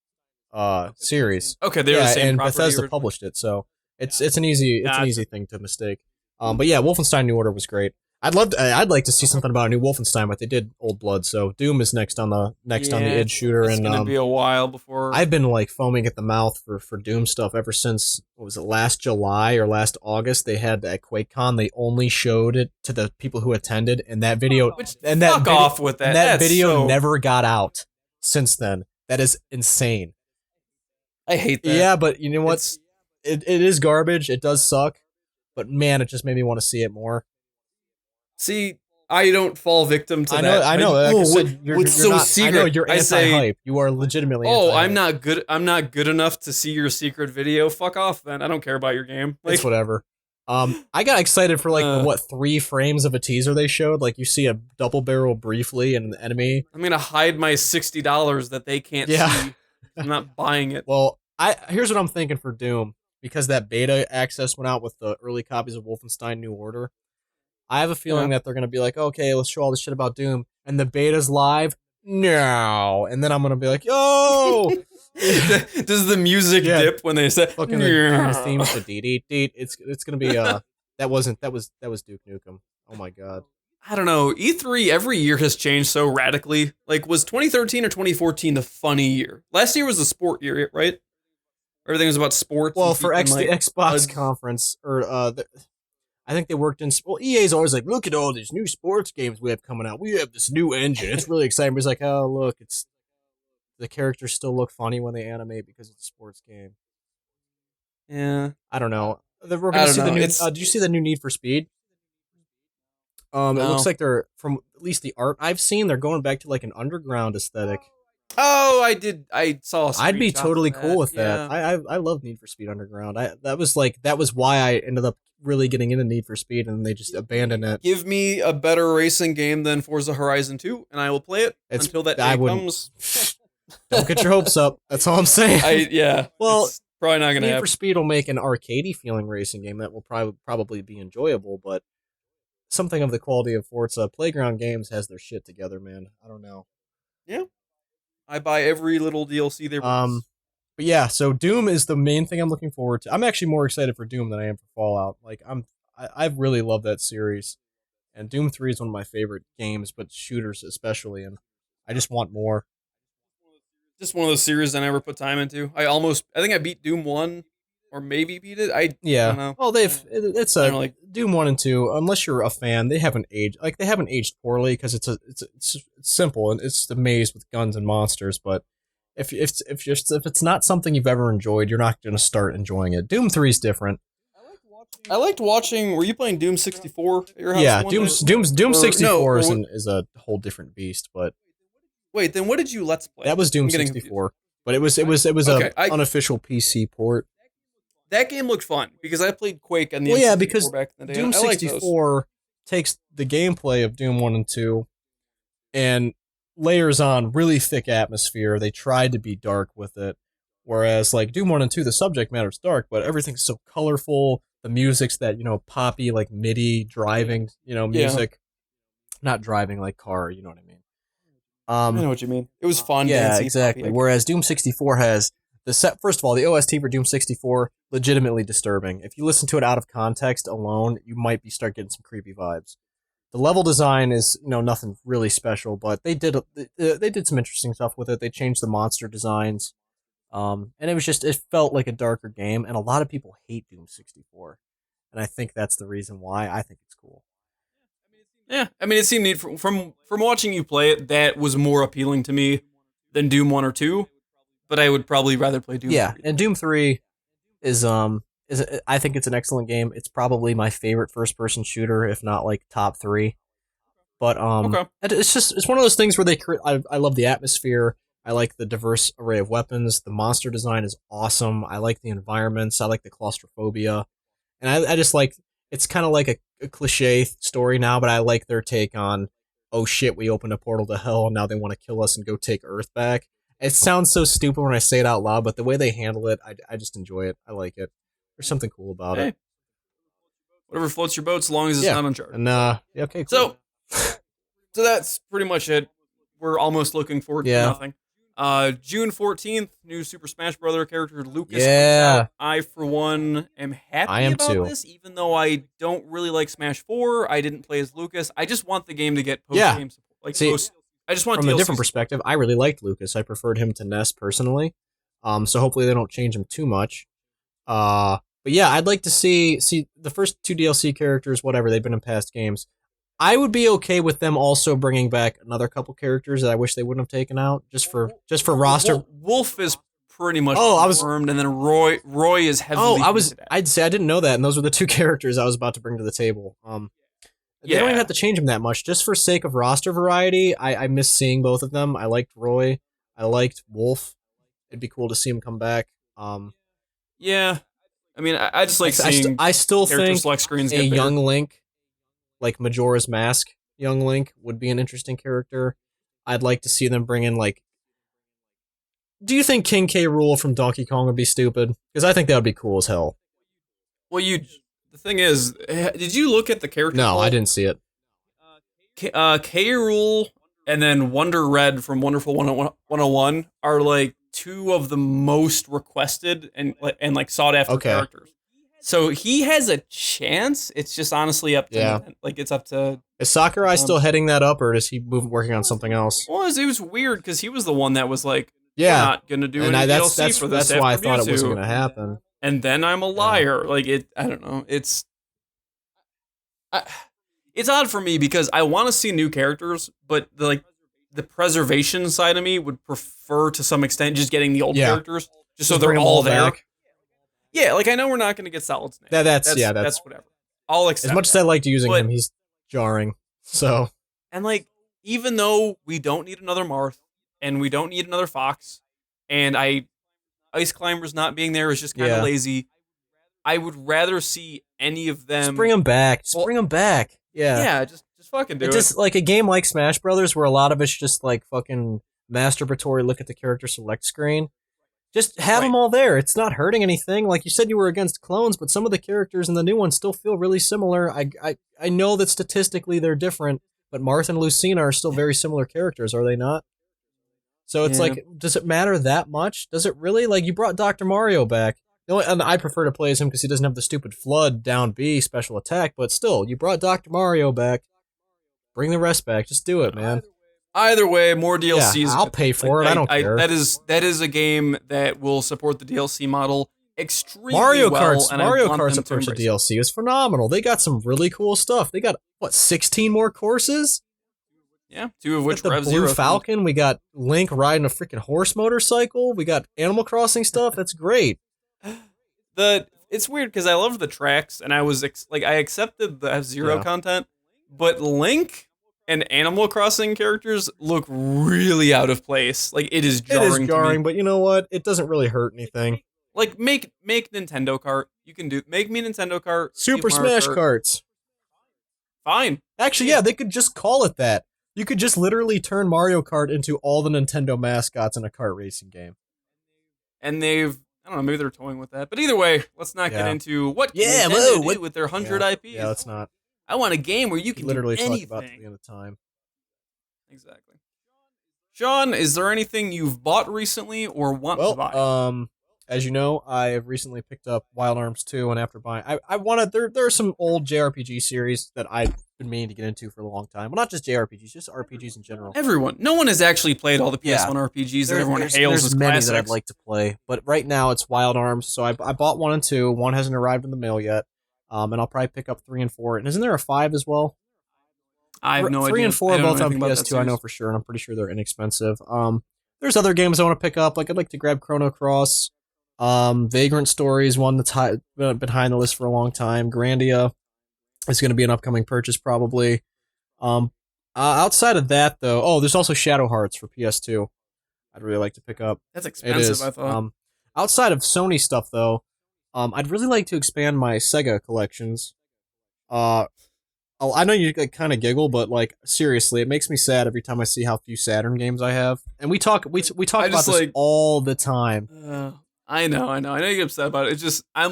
series. Okay, they're the same and property. Bethesda published it, so it's an easy thing to mistake. But yeah, Wolfenstein New Order was great. I'd like to see something about a new Wolfenstein, but they did Old Blood, so Doom is next on the id shooter. It's gonna be a while before. I've been like foaming at the mouth for Doom stuff ever since, what was it, last July or last August? They had at QuakeCon. They only showed it to the people who attended, and that video off with that. That video never got out since then. That is insane. I hate that. Yeah, but you know what? It is garbage. It does suck, but man, it just made me want to see it more. See, I don't fall victim to that. I know. Like what's so secret? I know you're anti-hype. You are legitimately. Oh, anti-hype. I'm not good enough to see your secret video. Fuck off, then. I don't care about your game. It's whatever. I got excited for the 3 frames of a teaser they showed. Like you see a double barrel briefly and an enemy. I'm gonna hide my $60 that they can't see. I'm not buying it. Well, here's what I'm thinking for Doom, because that beta access went out with the early copies of Wolfenstein New Order. I have a feeling that they're going to be like, okay, let's show all this shit about Doom. And the beta's live. No. And then I'm going to be like, yo. Does the music dip when they say, fucking the themes to dee. It's going to be, that was Duke Nukem. Oh my God. I don't know. E3 every year has changed so radically. Like, was 2013 or 2014 the funny year? Last year was the sport year, right? Everything was about sports. Well, for the Xbox conference, or I think they worked in. Well, EA's always like, look at all these new sports games we have coming out. We have this new engine. It's really exciting. But it's like, oh, look, the characters still look funny when they animate because it's a sports game. Yeah, I don't know. We're going to see the new. Did you see the new Need for Speed? No. It looks like they're, from at least the art I've seen, they're going back to like an underground aesthetic. Oh, I did. I saw. I'd be totally cool with that. I love Need for Speed Underground. That was why I ended up really getting into Need for Speed, and they just abandoned it. Give me a better racing game than Forza Horizon 2, and I will play it until that day comes. Don't get your hopes up. That's all I'm saying. Well, it's probably not going to happen. Need for Speed will make an arcadey feeling racing game that will probably be enjoyable, but something of the quality of Forza Playground games has their shit together, man. I don't know. Yeah. I buy every little DLC there. But yeah, so Doom is the main thing I'm looking forward to. I'm actually more excited for Doom than I am for Fallout. Like I really love that series, and Doom 3 is one of my favorite games, but shooters especially, and I just want more. Just one of those series I never put time into. I think I beat Doom 1, or maybe beat it. I don't know. Well, Doom 1 and 2. Unless you're a fan, they haven't aged poorly because it's simple and it's a maze with guns and monsters. But if it's not something you've ever enjoyed, you're not going to start enjoying it. Doom 3 is different. I liked watching. Were you playing Doom 64 at your house? Yeah, one Doom night? Or- 64 no, is a whole different beast, but wait, then what did you let's play? that was Doom I'm getting 64. But it was okay. a unofficial PC port. That game looked fun because I played Quake on the Well, yeah, N64 because back in the day. Doom I like those. 64 takes the gameplay of Doom 1 and 2 and layers on really thick atmosphere. They tried to be dark with it. Whereas, like, Doom 1 and 2, the subject matter's dark, but everything's so colorful. The music's that, poppy, like, MIDI driving, music. Not driving like car, you know what I mean. I know what you mean. It was fun. Yeah, dancing, exactly. poppy. Whereas Doom 64 has first of all, the OST for Doom 64, legitimately disturbing. If you listen to it out of context alone, you might start getting some creepy vibes. The level design is, nothing really special, but they did some interesting stuff with it. They changed the monster designs. And it felt like a darker game, and a lot of people hate Doom 64. And I think that's the reason why I think it's cool. Yeah, I mean, it seemed neat from watching you play it. That was more appealing to me than Doom 1 or 2, but I would probably rather play Doom. Yeah, 3. and Doom 3 is I think it's an excellent game. It's probably my favorite first-person shooter, if not like top 3. But Okay. it's one of those things where I love the atmosphere. I like the diverse array of weapons. The monster design is awesome. I like the environments. I like the claustrophobia. And I just like, it's kind of like a cliche story now, but I like their take on, oh shit, we opened a portal to hell and now they want to kill us and go take Earth back. It sounds so stupid when I say it out loud, but the way they handle it, I just enjoy it. I like it. There's something cool about it. Whatever floats your boat, as long as it's not Uncharted. And, yeah, okay, cool. So that's pretty much it. We're almost looking forward to nothing. June 14th, new Super Smash Bros. Character Lucas. Yeah. I, for one, am happy about this, even though I don't really like Smash 4. I didn't play as Lucas. I just want the game to get post-game support. I just want from DLC a different perspective, I really liked Lucas. I preferred him to Ness personally. So hopefully they don't change him too much. But yeah, I'd like to see the first 2 DLC characters, whatever, they've been in past games. I would be okay with them also bringing back another couple characters that I wish they wouldn't have taken out, just for roster. Wolf is pretty much confirmed, and then Roy is heavily. I'd say I didn't know that, and those were the 2 characters I was about to bring to the table. They don't even have to change them that much, just for sake of roster variety. I miss seeing both of them. I liked Roy. I liked Wolf. It'd be cool to see him come back. Yeah, I mean, I just like seeing. I still think select screens a young Link, like Majora's Mask, young Link would be an interesting character. I'd like to see them bring in like. Do you think King K. Rool from Donkey Kong would be stupid? Because I think that would be cool as hell. Well, the thing is, did you look at the character? No, I didn't see it. K. Rool and then Wonder Red from Wonderful 101 are like 2 of the most requested and like sought after characters. So he has a chance. It's just honestly up to it's up to. Is Sakurai still heading that up, or is he working on something else? Well, it was weird because he was the one that was like, we're not gonna do any DLC for this. That's why I thought it wasn't gonna happen. And then I'm a liar. Yeah. Like I don't know. It's odd for me because I want to see new characters, but the preservation side of me would prefer to some extent just getting the old characters, just so they're all there. Back. Yeah, like I know we're not going to get Solid Snake. That's whatever. I'll accept. As much as I liked using him, he's jarring. So and like even though we don't need another Marth and we don't need another Fox, and Ice Climbers not being there is just kind of lazy. I would rather see any of them. Just bring them back. Bring them back. Yeah. Yeah, just fucking do it. Just like a game like Smash Brothers where a lot of it's just like fucking masturbatory look at the character select screen. Just have them all there. It's not hurting anything. Like you said, you were against clones, but some of the characters in the new ones still feel really similar. I know that statistically they're different, but Marth and Lucina are still very similar characters, are they not? So it's like, does it matter that much? Does it really? Like, you brought Dr. Mario back. And I prefer to play as him because he doesn't have the stupid Flood down B special attack, but still, you brought Dr. Mario back. Bring the rest back. Just do it, man. Either way, more DLCs. Yeah, I'll pay for it. I don't care. That is a game that will support the DLC model extremely well. Mario Kart's approach to DLC is phenomenal. They got some really cool stuff. They got, 16 more courses? Yeah, 2 of which the Blue Falcon. We got Link riding a freaking horse motorcycle. We got Animal Crossing stuff. That's great. it's weird because I loved the tracks and I was I accepted the F-Zero Yeah. content, but Link and Animal Crossing characters look really out of place. Like it is It jarring. is jarring, to me. but you know what? It doesn't really hurt anything. Like make Nintendo Kart. You can make me Nintendo Kart. Super Mario Smash Kart. Karts. Fine. Actually, yeah, they could just call it that. You could just literally turn Mario Kart into all the Nintendo mascots in a kart racing game. And I don't know, maybe they're toying with that. But either way, let's not get into what Yeah, Nintendo do with their 100 IPs. Yeah, let's not. I want a game where you can literally do talk anything. about the end of time. Exactly. Sean, is there anything you've bought recently or want to buy? As you know, I have recently picked up Wild Arms 2, and after buying, I wanted there are some old JRPG series that I've been meaning to get into for a long time. Well, not just JRPGs, just RPGs in general. No one has actually played all the PS1 RPGs that everyone hails as many classics. that I'd like to play, but right now it's Wild Arms. So I bought 1 and 2. 1 hasn't arrived in the mail yet, and I'll probably pick up 3 and 4. And isn't there a 5 as well? I have no idea. 3 and 4 are both on PS2. I series. know for sure, and I'm pretty sure they're inexpensive. There's other games I want to pick up. Like I'd like to grab Chrono Cross. Vagrant Stories, one that's been behind the list for a long time. Grandia is going to be an upcoming purchase probably. Outside of that though, there's also Shadow Hearts for PS2. I'd really like to pick up. That's expensive, I thought. Outside of Sony stuff though, I'd really like to expand my Sega collections. I know you kind of giggle, but like seriously, it makes me sad every time I see how few Saturn games I have. And we talk about this all the time. I know you get upset about it. It's just I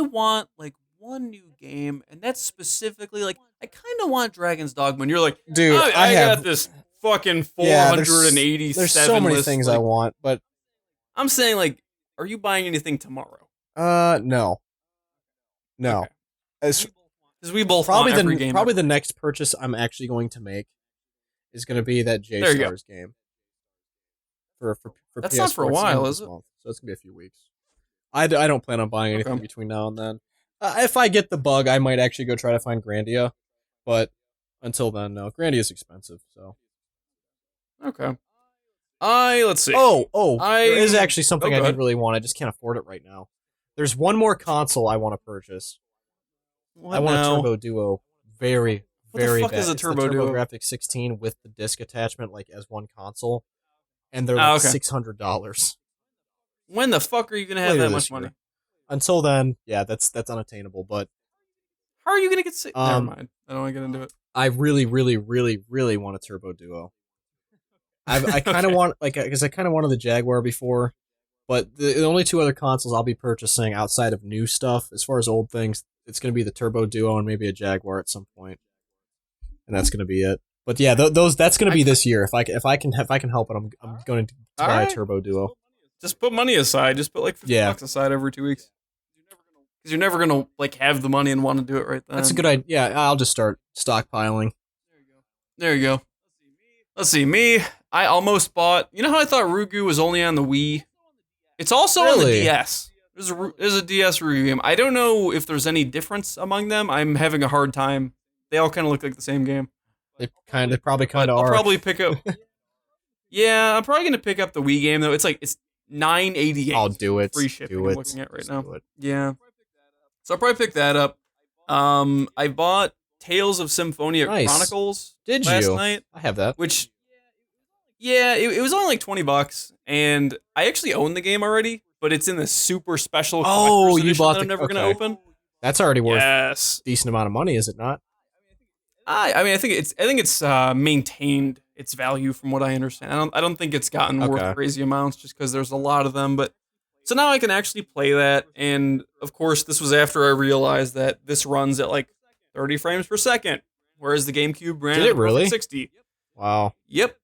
want like one new game, and that's specifically like I kind of want Dragon's Dogma. And you're like, dude, I got this fucking 487. There's so many list. things I want, but I'm saying like, are you buying anything tomorrow? No. Okay. Because we both probably want every game. Probably the next purchase I'm actually going to make is going to be that J-Stars game. For that's PS4. not for a while, is it? So it's gonna be a few weeks. I don't plan on buying anything between now and then. If I get the bug, I might actually go try to find Grandia, but until then, no. Grandia's expensive, so. Okay. Let's see. There is actually something I did really want. I just can't afford it right now. There's one more console I want to purchase. I want a Turbo Duo. Very, very bad. What the fuck is a Turbo Duo? TurboGrafx 16 with the disc attachment, like as one console, and they're like $600. When the fuck are you gonna have that much money? Until then, yeah, that's unattainable. But how are you gonna get? Never mind. I don't want to get into it. I really, really, really, really want a Turbo Duo. I kind of want because I kind of wanted the Jaguar before, but the only 2 other consoles I'll be purchasing outside of new stuff, as far as old things, it's going to be the Turbo Duo and maybe a Jaguar at some point, and that's going to be it. But yeah, that's going to be this year. If I can help it, I'm going to buy a Turbo Duo. Just put money aside. Just put like $50 aside every 2 weeks. Because you're never gonna like have the money and want to do it right then. That's a good idea. Yeah, I'll just start stockpiling. There you go. Let's see. Me, I almost bought. You know how I thought Rugu was only on the Wii? It's also on the DS. There's a DS Rugu game. I don't know if there's any difference among them. I'm having a hard time. They all kind of look like the same game. They probably kind of are. I'll probably pick up. Yeah, I'm probably gonna pick up the Wii game though. It's $9.88. I'll do it. Free shipping. Do it. I'm looking at right now. Yeah. So I'll probably pick that up. I bought Tales of Symphonia Chronicles last night. I have that. Which, yeah, it was only like $20, and I actually own the game already, but it's in the super special collector's edition that I'm never going to open. That's already worth a decent amount of money, is it not? I mean, I think it's maintained its value from what I understand. I don't think it's gotten worth crazy amounts just because there's a lot of them, but so now I can actually play that, and of course this was after I realized that this runs at like 30 frames per second, whereas the GameCube ran at 60. Wow. Yep.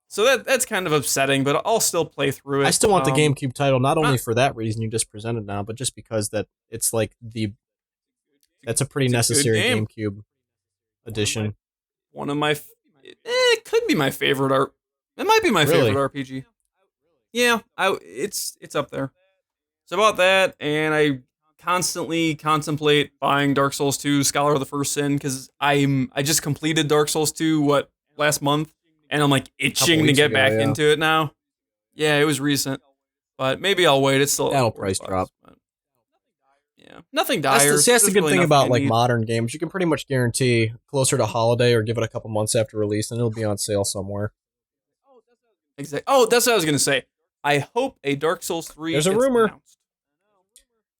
So that's kind of upsetting, but I'll still play through it. I still want the GameCube title, not only for that reason you just presented now, but just because that it's like that's a pretty necessary GameCube edition. One of my, it could be my favorite It might be my favorite RPG. Yeah, it's up there. So about that, and I constantly contemplate buying Dark Souls 2 Scholar of the First Sin because I just completed Dark Souls 2 last month, and I'm like itching to get back into it now. Yeah, it was recent, but maybe I'll wait. It's still that'll price drop. Yeah, nothing dire. That's the good really thing nothing about I like need. modern games. You can pretty much guarantee closer to holiday or give it a couple months after release, and it'll be on sale somewhere. Exactly. Oh, that's what I was gonna say. I hope a Dark Souls 3 There's a gets rumor. announced.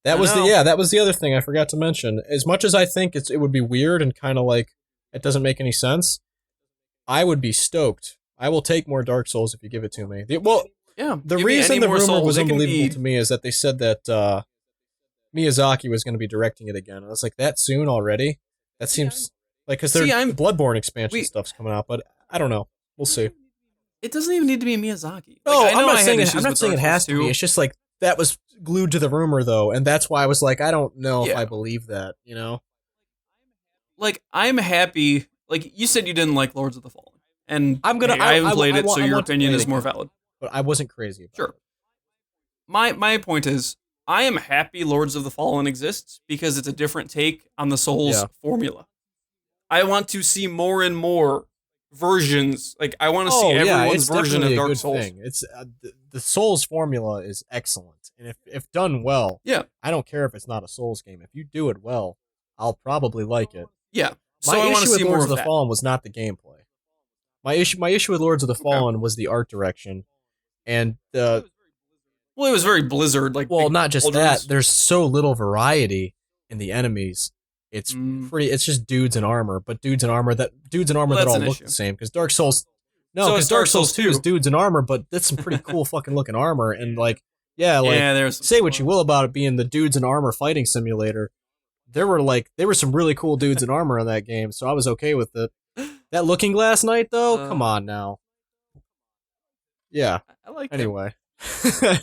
That I was know. that was the other thing I forgot to mention. As much as I think it would be weird and kind of like it doesn't make any sense, I would be stoked. I will take more Dark Souls if you give it to me. Yeah. The give me reason any the more rumor Souls. was It can unbelievable be- to me is that they said that Miyazaki was going to be directing it again. I was like, that soon already? That seems like because the Bloodborne expansion stuff's coming out, but I don't know. We'll see. It doesn't even need to be Miyazaki. No, Like, I know I'm not I had saying issues I'm not with saying it Dark Souls has to be. 2. It's just like that was glued to the rumor though, and that's why I was like, I don't know if Yeah. I believe that. You know? Like, I'm happy. Like, you said you didn't like Lords of the Fallen. And I'm gonna. I haven't played it, want- so I your want to opinion play it is more again, valid. but I wasn't crazy about Sure. it. My point is, I am happy Lords of the Fallen exists because it's a different take on the Souls formula. I want to see more and more versions. Like, I want to see everyone's version of Dark Souls. It's the Souls formula is excellent, and if done well, Yeah. I don't care if it's not a Souls game. If you do it well, I'll probably like it. Yeah. So My I want to issue with see more Lords of of the that. Fallen was not the gameplay. My issue with Lords of the Fallen was the art direction, and the Well, it was very Blizzard. Like, well, big not just cauldrons. that. There's so little variety in the enemies. It's pretty. It's just dudes in armor, but dudes in armor that all that's an look issue. the same. Because Dark Souls, So because it's Dark Dark Souls Souls 2 is 2. dudes in armor, but that's some pretty cool fucking looking armor. And like, there's say what you will about it being the dudes in armor fighting simulator. There were some really cool dudes in armor in that game, so I was okay with it. That Looking Glass Knight though, come on now. Yeah. I like it. Anyway,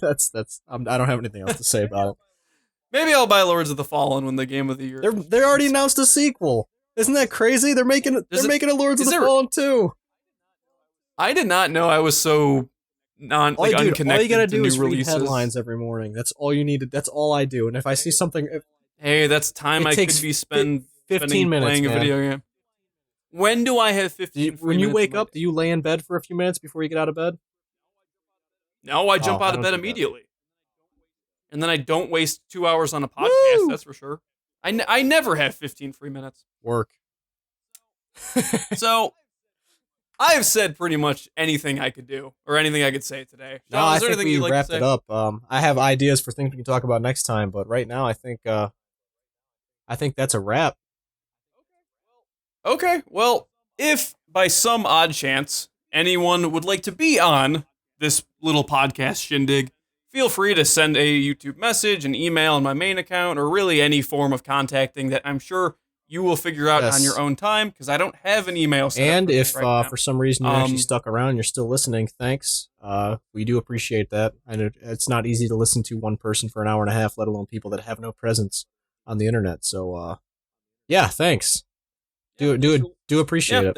that's I don't have anything else to say about it. Maybe I'll buy Lords of the Fallen when the Game of the Year. They already announced a sequel. Isn't that crazy? They're making a Lords of the Fallen 2. I did not know I was so unconnected. All you gotta to do new is read releases. headlines every morning. That's all you need. That's all I do. And if I see something, Hey, that's time It I could takes be 15 spending minutes, playing man. a video game. When do I have 15 free when you minutes wake in my up, day? do you lay in bed for a few minutes before you get out of bed? No, I jump Oh, out I of don't bed do that. immediately. And then I don't waste 2 hours on a podcast, Woo! that's for sure. I never have 15 free minutes. Work. So, I've said pretty much anything I could do, or anything I could say today. No, Sean, I is there think anything we you'd like to wrapped say? it up. I have ideas for things we can talk about next time, but right now I think that's a wrap. Okay, well, if by some odd chance anyone would like to be on this little podcast shindig, feel free to send a YouTube message, an email on my main account, or really any form of contacting that I'm sure you will figure out Yes. on your own time, because I don't have an email set up And for this if right now. for some reason you actually Um, stuck around and you're still listening, thanks. We do appreciate that. I know it's not easy to listen to one person for an hour and a half, let alone people that have no presence on the internet. So yeah, thanks. Do appreciate it.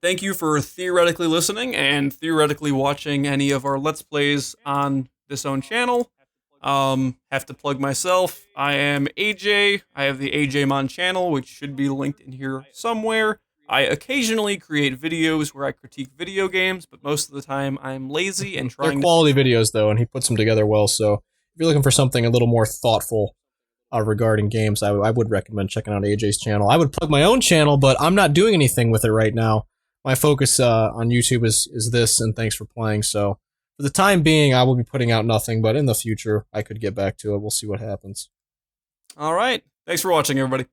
Thank you for theoretically listening and theoretically watching any of our Let's Plays on this own channel. Have to plug myself. I am AJ. I have the AJ Mon channel, which should be linked in here somewhere. I occasionally create videos where I critique video games, but most of the time I'm lazy and They're trying quality videos though, and he puts them together well. So if you're looking for something a little more thoughtful regarding games, I would recommend checking out AJ's channel. I would plug my own channel, but I'm not doing anything with it right now. My focus on YouTube is this, and thanks for playing. So for the time being, I will be putting out nothing, but in the future, I could get back to it. We'll see what happens. All right. Thanks for watching, everybody.